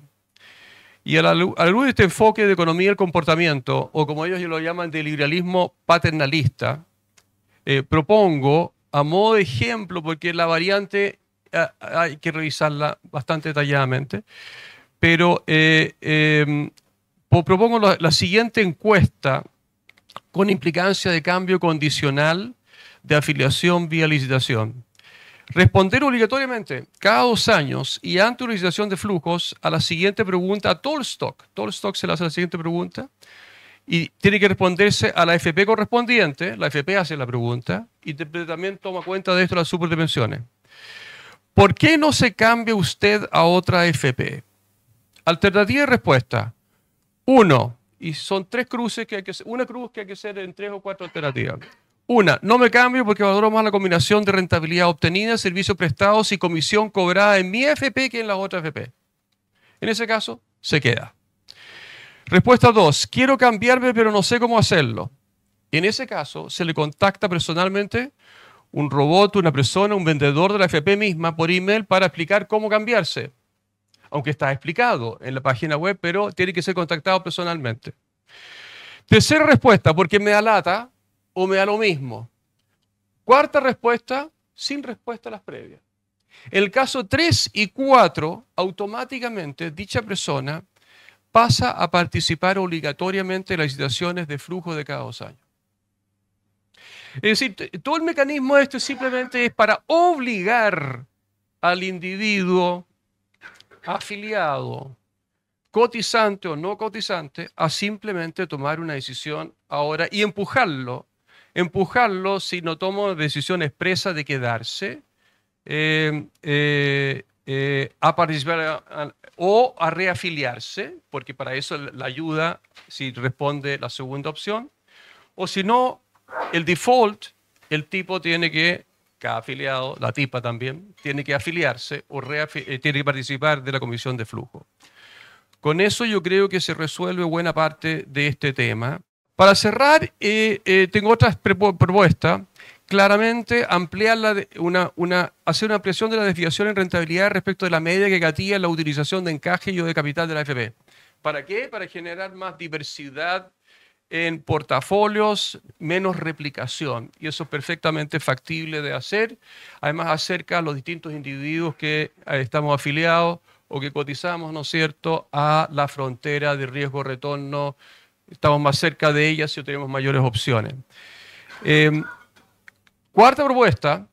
Y a la luz de este enfoque de economía del comportamiento, o como ellos lo llaman, de liberalismo paternalista, propongo, a modo de ejemplo, porque la variante hay que revisarla bastante detalladamente, pero propongo la siguiente encuesta con implicancia de cambio condicional de afiliación vía licitación. Responder obligatoriamente cada 2 años y ante una licitación de flujos a la siguiente pregunta a todo el stock. Todo el stock se le hace la siguiente pregunta y tiene que responderse a la FP correspondiente. La FP hace la pregunta y también toma cuenta de esto las superdimensiones. ¿Por qué no se cambia usted a otra FP? Alternativa de respuesta. 1. Y son 3 cruces que hay que hacer. Una cruz que hay que hacer en 3 o 4 alternativas. 1. No me cambio porque valoro más la combinación de rentabilidad obtenida, servicios prestados y comisión cobrada en mi FP que en la otra FP. En ese caso, se queda. Respuesta 2. Quiero cambiarme pero no sé cómo hacerlo. En ese caso, se le contacta personalmente un robot, una persona, un vendedor de la FP misma por email para explicar cómo cambiarse. Aunque está explicado en la página web, pero tiene que ser contactado personalmente. Tercera respuesta, porque me da lata o me da lo mismo. Cuarta respuesta, sin respuesta a las previas. En el caso 3 y 4, automáticamente dicha persona pasa a participar obligatoriamente en las licitaciones de flujo de cada 2 años. Es decir, todo el mecanismo este simplemente es para obligar al individuo afiliado, cotizante o no cotizante, a simplemente tomar una decisión ahora y empujarlo si no toma decisión expresa de quedarse, a participar o a reafiliarse, porque para eso la ayuda si responde la segunda opción, o si no, el default, el tipo tiene que, cada afiliado, la tipa también, tiene que afiliarse o tiene que participar de la comisión de flujo. Con eso yo creo que se resuelve buena parte de este tema. Para cerrar, tengo otras propuestas. Claramente, ampliar hacer una ampliación de la desviación en rentabilidad respecto de la media que gatilla la utilización de encaje y o de capital de la AFP. ¿Para qué? Para generar más diversidad en portafolios, menos replicación. Y eso es perfectamente factible de hacer. Además, acerca a los distintos individuos que estamos afiliados o que cotizamos, ¿no es cierto?, a la frontera de riesgo-retorno. Estamos más cerca de ellas y tenemos mayores opciones. Cuarta propuesta,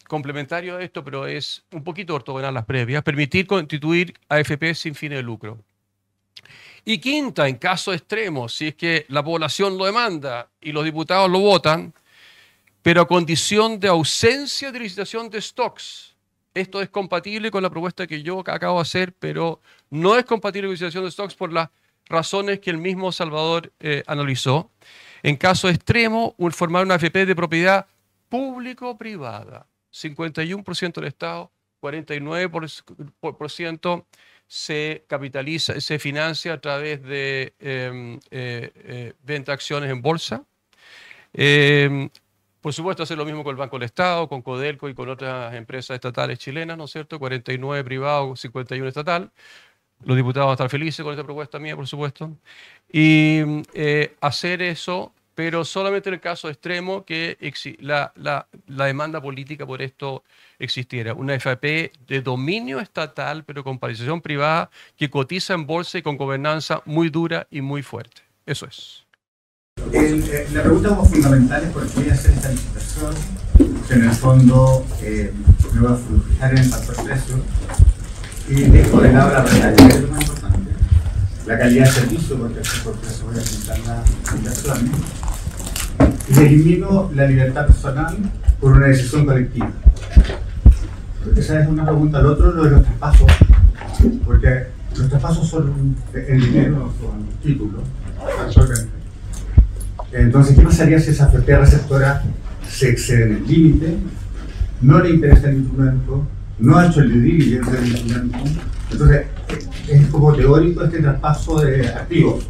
complementario a esto, pero es un poquito ortogonal las previas, permitir constituir AFP sin fines de lucro. Y quinta, en caso extremo, si es que la población lo demanda y los diputados lo votan, pero a condición de ausencia de licitación de stocks. Esto es compatible con la propuesta que yo acabo de hacer, pero no es compatible con la licitación de stocks por las razones que el mismo Salvador analizó. En caso extremo, formar una AFP de propiedad público-privada. 51% del Estado, 49% se capitaliza, se financia a través de venta de acciones en bolsa. Por supuesto, hacer lo mismo con el Banco del Estado, con Codelco y con otras empresas estatales chilenas, ¿no es cierto? 49 privado, 51 estatal. Los diputados van a estar felices con esta propuesta mía, por supuesto. Y hacer eso, pero solamente en el caso extremo que la demanda política por esto existiera. Una AFP de dominio estatal, pero con participación privada, que cotiza en bolsa y con gobernanza muy dura y muy fuerte. Eso es. La pregunta como fundamental es por qué hacer esta licitación, que en el fondo me va a fijar en el factor precio y dejo de lado la rentabilidad, que es lo más importante. La calidad de servicio, porque por precio voy a pintar la licitación. y elimino la libertad personal por una decisión colectiva. Esa es una pregunta. Al otro, lo de los traspasos, porque los traspasos son el dinero, no son títulos. Entonces, ¿qué pasaría si esa propiedad receptora se excede en el límite, no le interesa el instrumento, no ha hecho el due diligence del instrumento? Entonces, es como teórico este traspaso de activos.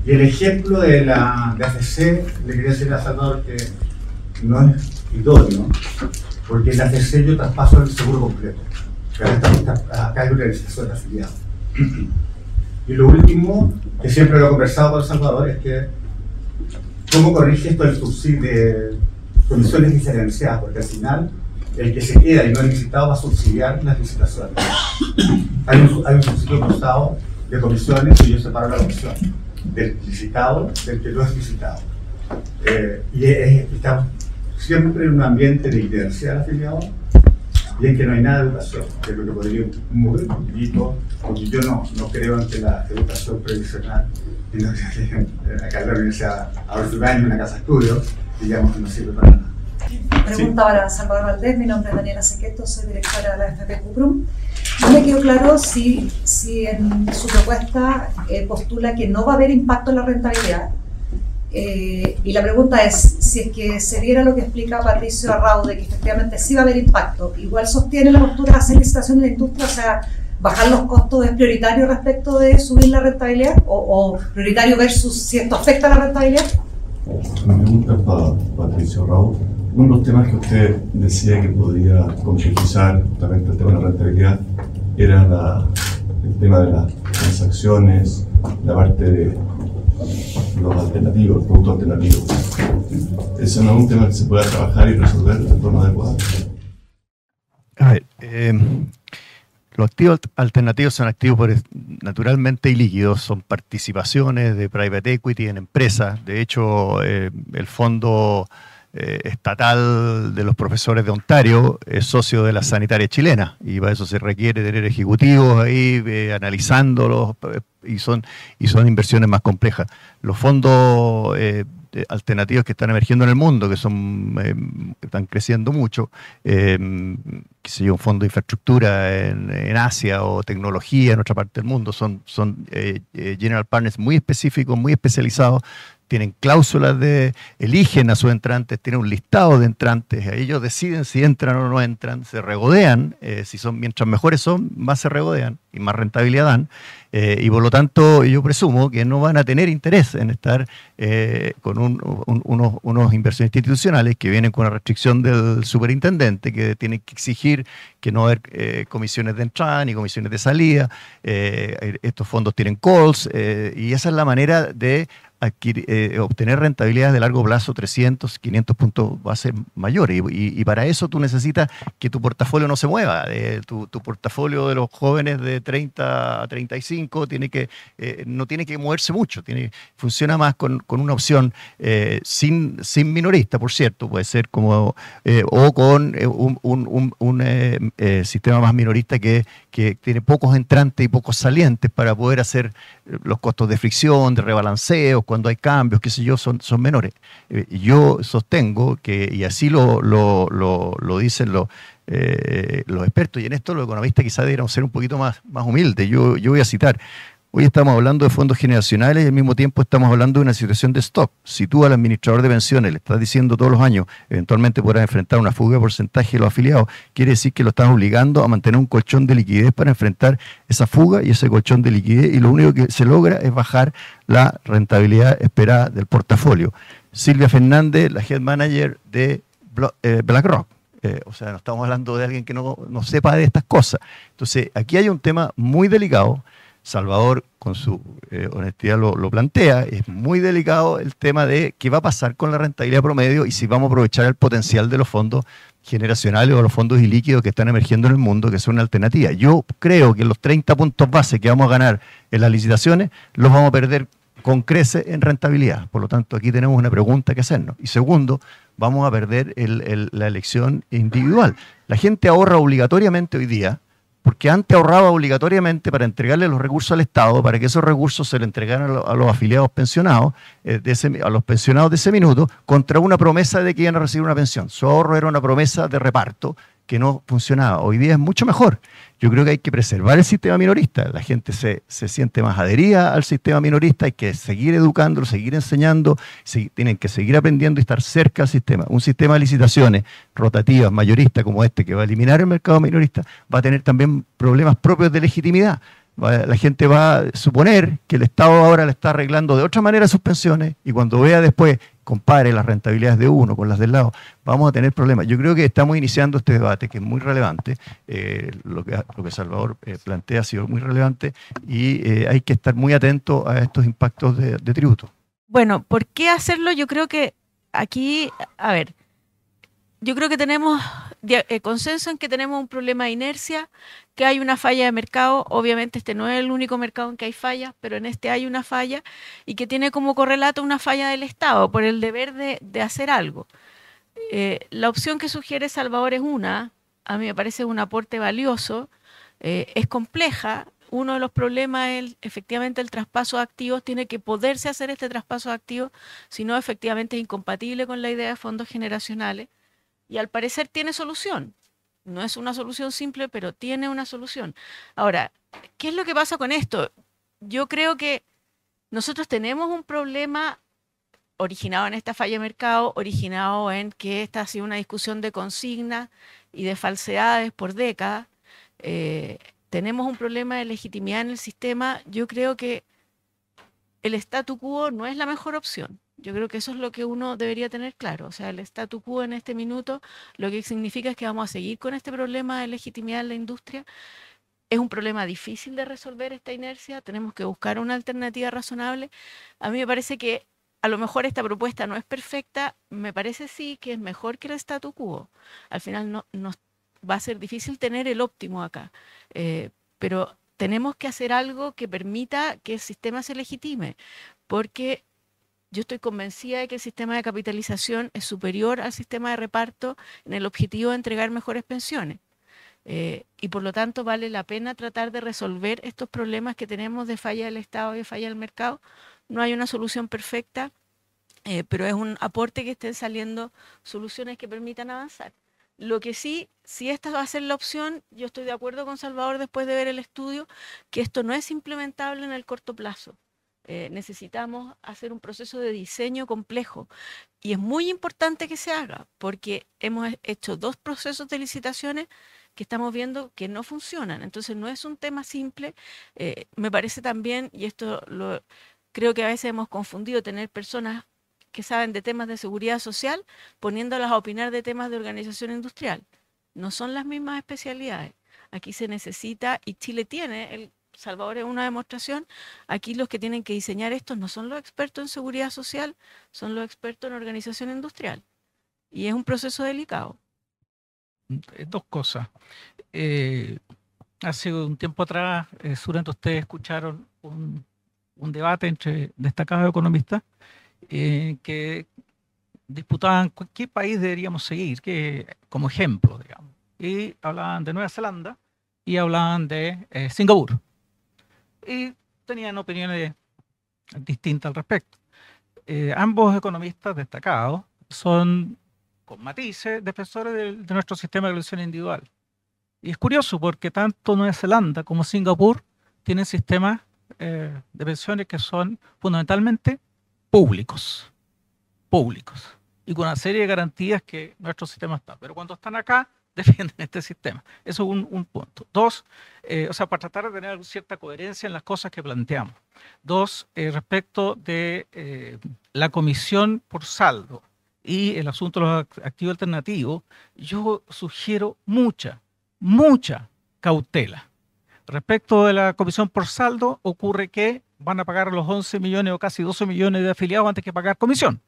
Y el ejemplo de la ACC, le quería decir a Salvador que no es idóneo, porque en la ACC yo traspaso el seguro completo. Acá hay organización de afiliados. Y lo último, que siempre lo he conversado con Salvador, es que ¿cómo corrige esto el subsidio de comisiones diferenciadas? Porque al final, el que se queda y no es licitado va a subsidiar las licitaciones. Hay un subsidio cruzado de comisiones y yo separo la comisión del licitado del que no es licitado. Estamos siempre en un ambiente de inercia del afiliado y en que no hay nada de educación, que es lo que podría mover un poquito, porque yo no creo en que la educación previsional, y no, acá en la universidad, ahora un año en una casa de estudio, digamos que no sirve para nada. Pregunta para Salvador Valdés, mi nombre es Daniela Sequeto, soy directora de la FP Cuprum. No me quedó claro si en su propuesta postula que no va a haber impacto en la rentabilidad. Y la pregunta es, si es que se diera lo que explica Patricio Arraude, que efectivamente sí va a haber impacto, ¿igual sostiene la postura de hacer licitación en la industria? O sea, ¿bajar los costos es prioritario respecto de subir la rentabilidad? ¿O prioritario versus si esto afecta a la rentabilidad? Mi pregunta es para Patricio Arraude. Uno de los temas que usted decía que podría complejizar justamente el tema de la rentabilidad era el tema de las transacciones, la parte de los alternativos, productos alternativos. ¿Eso no es un tema que se pueda trabajar y resolver de forma adecuada? A ver, los activos alternativos son activos naturalmente ilíquidos, son participaciones de private equity en empresas. De hecho, el fondo estatal de los profesores de Ontario es socio de la sanitaria chilena y para eso se requiere tener ejecutivos ahí analizándolos y son inversiones más complejas. Los fondos alternativos que están emergiendo en el mundo, que están creciendo mucho, qué sé yo, un fondo de infraestructura en Asia o tecnología en otra parte del mundo, son general partners muy específicos, muy especializados, tienen cláusulas eligen a sus entrantes, tienen un listado de entrantes, ellos deciden si entran o no entran, se regodean, mientras mejores son, más se regodean y más rentabilidad dan, y por lo tanto yo presumo que no van a tener interés en estar con unos inversiones institucionales que vienen con una restricción del superintendente, que tienen que exigir que no haber comisiones de entrada ni comisiones de salida. Estos fondos tienen calls, y esa es la manera de obtener rentabilidades de largo plazo, 300, 500 puntos base mayores. Y para eso tú necesitas que tu portafolio no se mueva. Tu portafolio de los jóvenes de 30 a 35 no tiene que moverse mucho. Funciona más con una opción sin minorista, por cierto. Puede ser como o con un sistema más minorista que tiene pocos entrantes y pocos salientes para poder hacer los costos de fricción, de rebalanceo, cuando hay cambios, qué sé yo, son menores. Yo sostengo que, y así lo dicen los expertos, y en esto los economistas quizás deberían ser un poquito más humildes. Yo voy a citar: hoy estamos hablando de fondos generacionales y al mismo tiempo estamos hablando de una situación de stock. Si tú al administrador de pensiones le estás diciendo todos los años, eventualmente podrás enfrentar una fuga de porcentaje de los afiliados, quiere decir que lo estás obligando a mantener un colchón de liquidez para enfrentar esa fuga y ese colchón de liquidez, y lo único que se logra es bajar la rentabilidad esperada del portafolio. Silvia Fernández, la head manager de BlackRock. O sea, no estamos hablando de alguien que no sepa de estas cosas. Entonces, aquí hay un tema muy delicado. Salvador, con su honestidad, lo plantea. Es muy delicado el tema de qué va a pasar con la rentabilidad promedio y si vamos a aprovechar el potencial de los fondos generacionales o los fondos ilíquidos que están emergiendo en el mundo, que son una alternativa. Yo creo que los 30 puntos base que vamos a ganar en las licitaciones los vamos a perder con creces en rentabilidad. Por lo tanto, aquí tenemos una pregunta que hacernos. Y segundo, vamos a perder la elección individual. La gente ahorra obligatoriamente hoy día porque antes ahorraba obligatoriamente para entregarle los recursos al Estado, para que esos recursos se le entregaran a los afiliados pensionados, a los pensionados de ese minuto, contra una promesa de que iban a recibir una pensión. Su ahorro era una promesa de reparto que no funcionaba. Hoy día es mucho mejor. Yo creo que hay que preservar el sistema minorista. La gente se siente más adherida al sistema minorista, hay que seguir educándolo, seguir enseñando, tienen que seguir aprendiendo y estar cerca al sistema. Un sistema de licitaciones rotativas, mayorista como este, que va a eliminar el mercado minorista, va a tener también problemas propios de legitimidad. La gente va a suponer que el Estado ahora le está arreglando de otra manera sus pensiones, y cuando vea después, compare las rentabilidades de uno con las del lado, vamos a tener problemas. Yo creo que estamos iniciando este debate que es muy relevante. Lo que Salvador plantea ha sido muy relevante, y hay que estar muy atento a estos impactos de tributo. Bueno, ¿por qué hacerlo? Yo creo que aquí, a ver, yo creo que tenemos consenso en que tenemos un problema de inercia, que hay una falla de mercado. Obviamente este no es el único mercado en que hay fallas, pero en este hay una falla, y que tiene como correlato una falla del Estado por el deber de hacer algo. La opción que sugiere Salvador es a mí me parece un aporte valioso, es compleja. Uno de los problemas es efectivamente el traspaso de activos. Tiene que poderse hacer este traspaso de activos, si no efectivamente es incompatible con la idea de fondos generacionales. Y al parecer tiene solución. No es una solución simple, pero tiene una solución. Ahora, ¿qué es lo que pasa con esto? Yo creo que nosotros tenemos un problema originado en esta falla de mercado, originado en que esta ha sido una discusión de consignas y de falsedades por décadas. Tenemos un problema de legitimidad en el sistema. Yo creo que el statu quo no es la mejor opción. Yo creo que eso es lo que uno debería tener claro. O sea, el statu quo en este minuto lo que significa es que vamos a seguir con este problema de legitimidad en la industria. Es un problema difícil de resolver, esta inercia. Tenemos que buscar una alternativa razonable. A mí me parece que a lo mejor esta propuesta no es perfecta. Me parece sí que es mejor que el statu quo. Al final no va a ser difícil tener el óptimo acá. Pero tenemos que hacer algo que permita que el sistema se legitime. Porque yo estoy convencida de que el sistema de capitalización es superior al sistema de reparto en el objetivo de entregar mejores pensiones. Y por lo tanto vale la pena tratar de resolver estos problemas que tenemos de falla del Estado y de falla del mercado. No hay una solución perfecta, pero es un aporte que estén saliendo soluciones que permitan avanzar. Lo que sí, si esta va a ser la opción, yo estoy de acuerdo con Salvador después de ver el estudio, que esto no es implementable en el corto plazo. Necesitamos hacer un proceso de diseño complejo, y es muy importante que se haga, porque hemos hecho 2 procesos de licitaciones que estamos viendo que no funcionan. Entonces no es un tema simple. Me parece también, y esto creo que a veces hemos confundido, tener personas que saben de temas de seguridad social poniéndolas a opinar de temas de organización industrial. No son las mismas especialidades. Aquí se necesita, y Chile tiene, Salvador es una demostración, aquí los que tienen que diseñar esto no son los expertos en seguridad social, son los expertos en organización industrial. Y es un proceso delicado. 2 cosas. Hace un tiempo atrás, seguramente ustedes escucharon un debate entre destacados economistas que disputaban qué país deberíamos seguir como ejemplo, digamos. Y hablaban de Nueva Zelanda y hablaban de Singapur. Y tenían opiniones distintas al respecto. Ambos economistas destacados son, con matices, defensores de nuestro sistema de elección individual. Y es curioso porque tanto Nueva Zelanda como Singapur tienen sistemas de pensiones que son fundamentalmente públicos, y con una serie de garantías que nuestro sistema está. Pero cuando están acá, defienden este sistema. Eso es un punto. 2, o sea, para tratar de tener cierta coherencia en las cosas que planteamos. 2, respecto de la comisión por saldo y el asunto de los activos alternativos, yo sugiero mucha cautela. Respecto de la comisión por saldo, ocurre que van a pagar los 11 millones o casi 12 millones de afiliados antes que pagar comisión.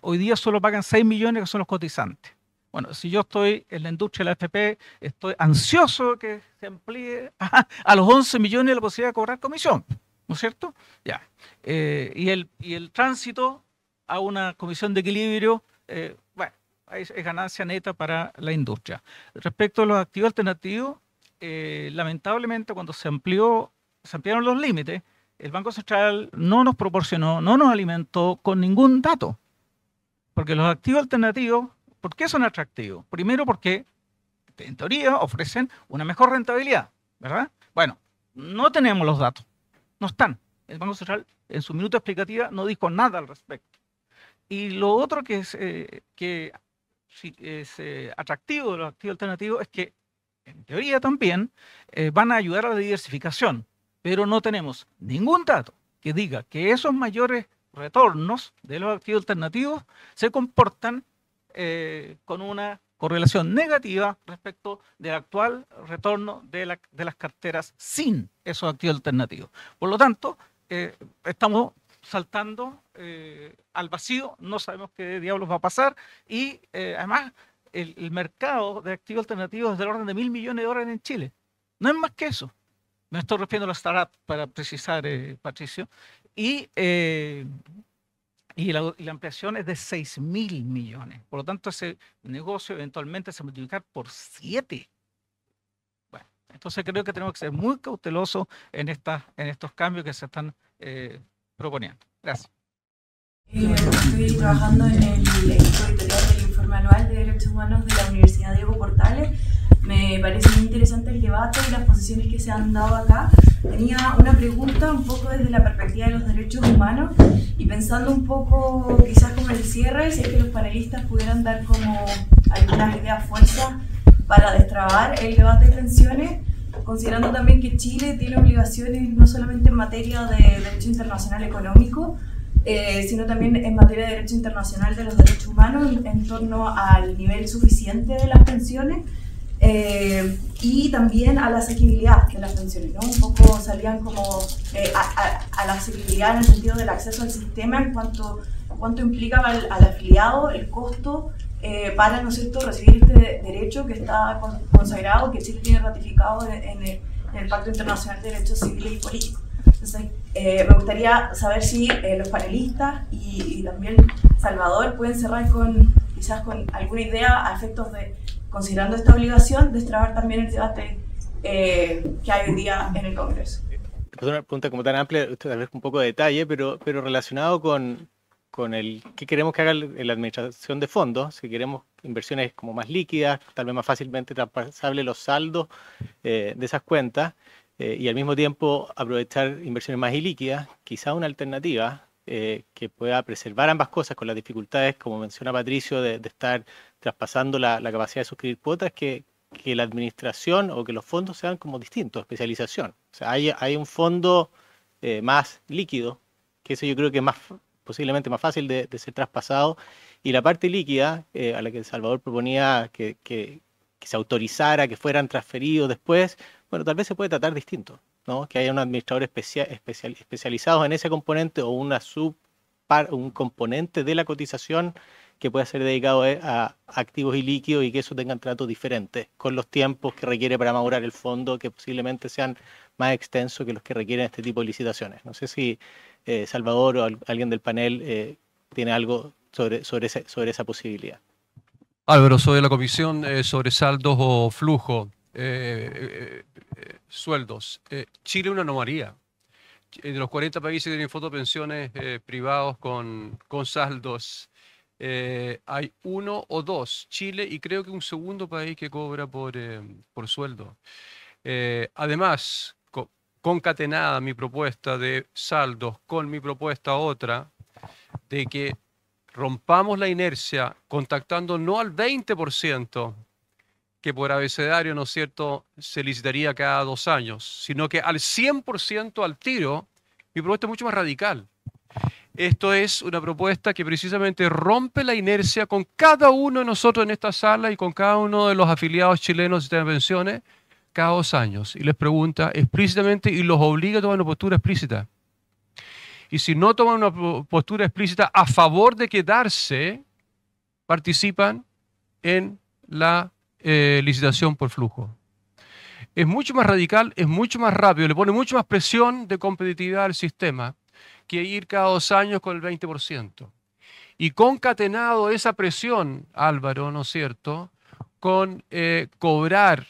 Hoy día solo pagan 6 millones, que son los cotizantes. Bueno, si yo estoy en la industria de la AFP, estoy ansioso que se amplíe a los 11 millones la posibilidad de cobrar comisión, ¿no es cierto? Ya. Y el tránsito a una comisión de equilibrio, bueno, es ganancia neta para la industria. Respecto a los activos alternativos, lamentablemente cuando se ampliaron los límites, el Banco Central no nos proporcionó, no nos alimentó con ningún dato. Porque los activos alternativos, ¿por qué son atractivos? Primero porque, en teoría, ofrecen una mejor rentabilidad, ¿verdad? Bueno, no tenemos los datos, no están. El Banco Central, en su minuta explicativa, no dijo nada al respecto. Y lo otro que es atractivo de los activos alternativos es que, en teoría también, van a ayudar a la diversificación, pero no tenemos ningún dato que diga que esos mayores retornos de los activos alternativos se comportan con una correlación negativa respecto del actual retorno de las carteras sin esos activos alternativos. Por lo tanto, estamos saltando al vacío, no sabemos qué diablos va a pasar y además el mercado de activos alternativos es del orden de $1.000 millones en Chile. No es más que eso. Me estoy refiriendo a la startup para precisar, Patricio. Y la ampliación es de 6.000 millones. Por lo tanto, ese negocio eventualmente se multiplica por 7. Bueno, entonces creo que tenemos que ser muy cautelosos en estos cambios que se están proponiendo. Gracias. Estoy trabajando en el equipo editorial del Informe Anual de Derechos Humanos de la Universidad Diego Portales. Me parece muy interesante el debate y las posiciones que se han dado acá. Tenía una pregunta un poco desde la perspectiva de los derechos humanos y pensando un poco quizás como el cierre, si es que los panelistas pudieran dar como algunas ideas fuerzas para destrabar el debate de tensiones, considerando también que Chile tiene obligaciones no solamente en materia de derecho internacional económico, sino también en materia de derecho internacional de los derechos humanos en torno al nivel suficiente de las pensiones y también a la asequibilidad de las pensiones, ¿no? Un poco salían como a la asequibilidad en el sentido del acceso al sistema en cuanto implica al afiliado el costo para, ¿no es cierto?, recibir este derecho que está consagrado, que Chile tiene ratificado en el Pacto Internacional de Derechos Civiles y Políticos. Entonces, me gustaría saber si los panelistas y también Salvador pueden cerrar quizás con alguna idea a efectos de, considerando esta obligación, destrabar también el debate que hay hoy día en el Congreso. Es una pregunta como tan amplia, tal vez un poco de detalle, pero relacionado con el qué queremos que haga la administración de fondos, si queremos inversiones como más líquidas, tal vez más fácilmente traspasables los saldos de esas cuentas, y al mismo tiempo aprovechar inversiones más ilíquidas, quizá una alternativa que pueda preservar ambas cosas con las dificultades, como menciona Patricio, de estar traspasando la capacidad de suscribir cuotas, que la administración o que los fondos sean como distintos, especialización. O sea, hay un fondo más líquido, que eso yo creo que es posiblemente más fácil de ser traspasado, y la parte líquida, a la que Salvador proponía que se autorizara, que fueran transferidos después, bueno, tal vez se puede tratar distinto, ¿no? Que haya un administrador especializado en ese componente o un componente de la cotización que pueda ser dedicado a activos ilíquidos y que eso tengan tratos diferentes con los tiempos que requiere para madurar el fondo, que posiblemente sean más extensos que los que requieren este tipo de licitaciones. No sé si Salvador o alguien del panel tiene algo sobre esa posibilidad. Álvaro, sobre la comisión sobre saldos o flujo, sueldos. Chile es una anomalía. De los 40 países que tienen fotopensiones privados con saldos, hay 1 o 2, Chile, y creo que un segundo país que cobra por sueldo. Además, concatenada mi propuesta de saldos con mi propuesta otra, de que rompamos la inercia contactando no al 20%, que por abecedario, ¿no es cierto?, se licitaría cada 2 años, sino que al 100% al tiro. Mi propuesta es mucho más radical. Esto es una propuesta que precisamente rompe la inercia con cada uno de nosotros en esta sala y con cada uno de los afiliados chilenos del sistema de pensiones cada 2 años. Y les pregunta explícitamente y los obliga a tomar una postura explícita. Y si no toman una postura explícita a favor de quedarse, participan en la licitación por flujo. Es mucho más radical, es mucho más rápido, le pone mucho más presión de competitividad al sistema que ir cada 2 años con el 20%. Y concatenado esa presión, Álvaro, ¿no es cierto?, con cobrar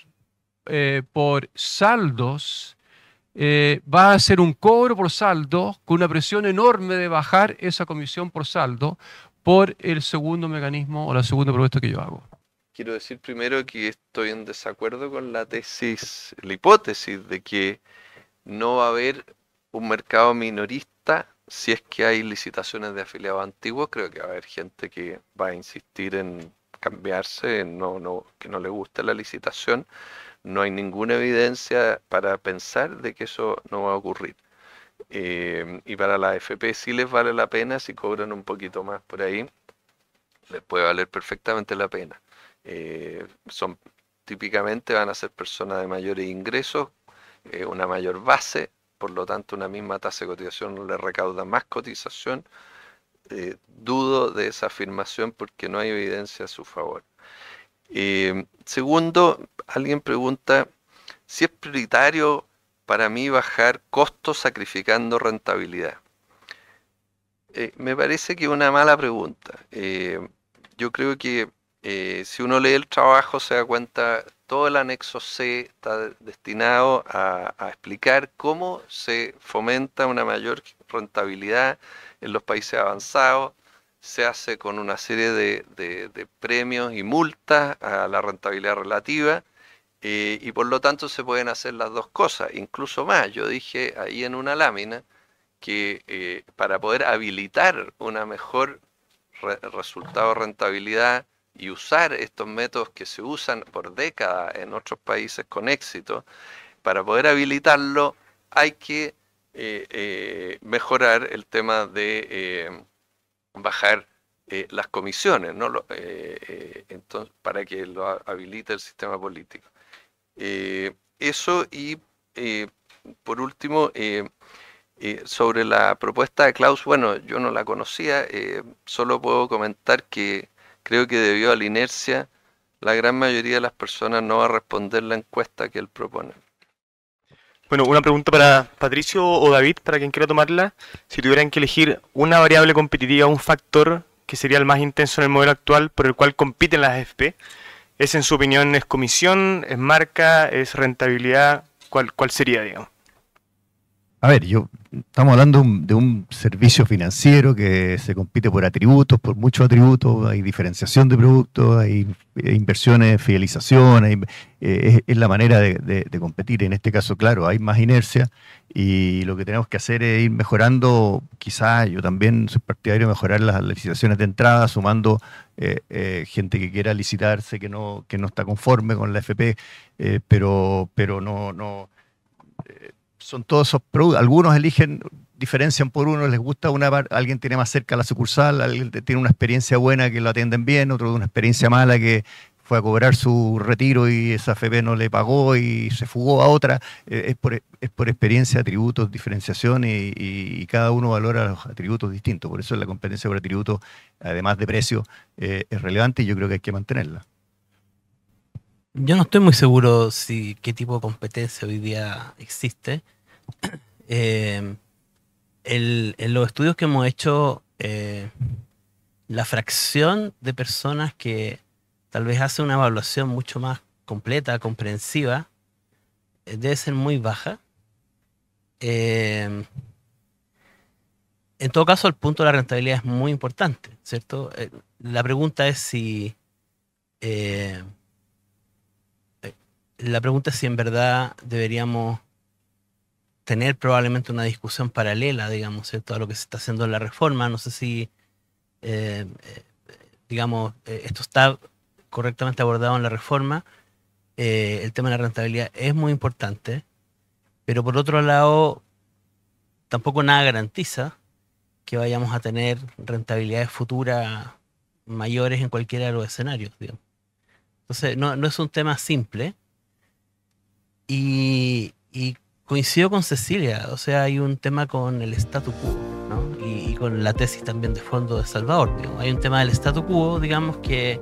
por saldos, va a ser un cobro por saldo con una presión enorme de bajar esa comisión por saldo por el segundo mecanismo o la segunda propuesta que yo hago. Quiero decir primero que estoy en desacuerdo con la tesis, la hipótesis de que no va a haber un mercado minorista si es que hay licitaciones de afiliados antiguos. Creo que va a haber gente que va a insistir en cambiarse, que no le guste la licitación. No hay ninguna evidencia para pensar de que eso no va a ocurrir. Y para la AFP sí les vale la pena, si cobran un poquito más por ahí, les puede valer perfectamente la pena. Típicamente van a ser personas de mayores ingresos, una mayor base, por lo tanto una misma tasa de cotización le recauda más cotización. Dudo de esa afirmación porque no hay evidencia a su favor. Segundo, alguien pregunta si es prioritario para mí bajar costos sacrificando rentabilidad. Me parece que es una mala pregunta. Yo creo que si uno lee el trabajo se da cuenta, todo el anexo C está destinado a explicar cómo se fomenta una mayor rentabilidad en los países avanzados. Se hace con una serie de premios y multas a la rentabilidad relativa, y por lo tanto se pueden hacer las dos cosas, incluso más. Yo dije ahí en una lámina que para poder habilitar una mejor resultado de rentabilidad y usar estos métodos que se usan por décadas en otros países con éxito, para poder habilitarlo hay que mejorar el tema de bajar las comisiones, ¿no? Entonces, para que lo habilite el sistema político. Eso, y por último, sobre la propuesta de Klaus, bueno, yo no la conocía, solo puedo comentar que creo que debido a la inercia, la gran mayoría de las personas no va a responder la encuesta que él propone. Bueno, una pregunta para Patricio o David, para quien quiera tomarla. Si tuvieran que elegir una variable competitiva, un factor que sería el más intenso en el modelo actual por el cual compiten las AFP, ¿es en su opinión, es comisión, es marca, es rentabilidad? ¿Cuál sería, digamos? A ver, estamos hablando de un servicio financiero que se compite por atributos, por muchos atributos, hay diferenciación de productos, hay inversiones, fidelización, es la manera de competir. En este caso, claro, hay más inercia y lo que tenemos que hacer es ir mejorando. Quizás yo también soy partidario de mejorar las licitaciones de entrada, sumando gente que quiera licitarse, que no está conforme con la FP, pero no son todos esos productos. Algunos diferencian por uno, les gusta alguien tiene más cerca la sucursal, alguien tiene una experiencia buena que lo atienden bien, otro de una experiencia mala que fue a cobrar su retiro y esa FP no le pagó y se fugó a otra. Es por experiencia, atributos, diferenciación y cada uno valora los atributos distintos. Por eso la competencia por atributos, además de precio, es relevante y yo creo que hay que mantenerla. Yo no estoy muy seguro qué tipo de competencia hoy día existe. En los estudios que hemos hecho, la fracción de personas que tal vez hace una evaluación mucho más completa, comprensiva, debe ser muy baja. En todo caso, el punto de la rentabilidad es muy importante, ¿cierto? La pregunta es si en verdad deberíamos tener probablemente una discusión paralela, digamos, ¿cierto?, a lo que se está haciendo en la reforma. No sé si, esto está correctamente abordado en la reforma. El tema de la rentabilidad es muy importante, pero por otro lado, tampoco nada garantiza que vayamos a tener rentabilidades futuras mayores en cualquiera de los escenarios, digamos. Entonces, no es un tema simple. Y coincido con Cecilia, o sea, hay un tema con el statu quo, ¿no? Y con la tesis también de fondo de Salvador, digamos. Hay un tema del statu quo, digamos, que,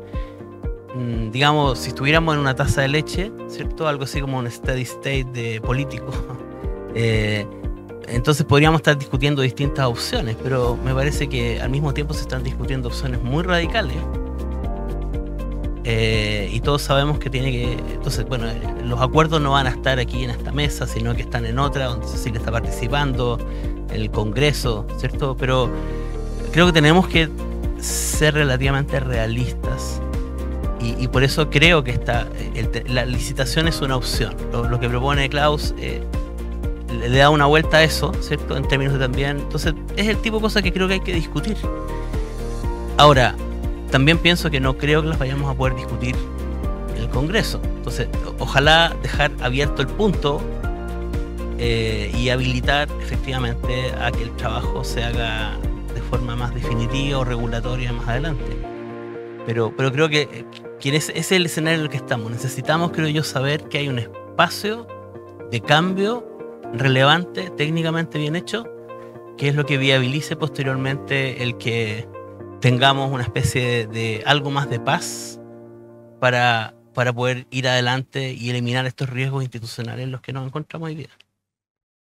si estuviéramos en una taza de leche, ¿cierto? Algo así como un steady state de político, entonces podríamos estar discutiendo distintas opciones, pero me parece que al mismo tiempo se están discutiendo opciones muy radicales y todos sabemos que tiene que... Entonces, bueno, los acuerdos no van a estar aquí en esta mesa, sino que están en otra, donde Cecilia está participando, en el Congreso, ¿cierto? Pero creo que tenemos que ser relativamente realistas y por eso creo que la licitación es una opción. Lo que propone Klaus le da una vuelta a eso, ¿cierto? En términos de también... Entonces, es el tipo de cosas que creo que hay que discutir. Ahora, también pienso que no creo que las vayamos a poder discutir en el Congreso. Entonces, ojalá dejar abierto el punto y habilitar efectivamente a que el trabajo se haga de forma más definitiva o regulatoria más adelante. Pero creo que ese es el escenario en el que estamos. Necesitamos, creo yo, saber que hay un espacio de cambio relevante, técnicamente bien hecho, que es lo que viabilice posteriormente el que tengamos una especie de algo más de paz para poder ir adelante y eliminar estos riesgos institucionales en los que nos encontramos hoy día.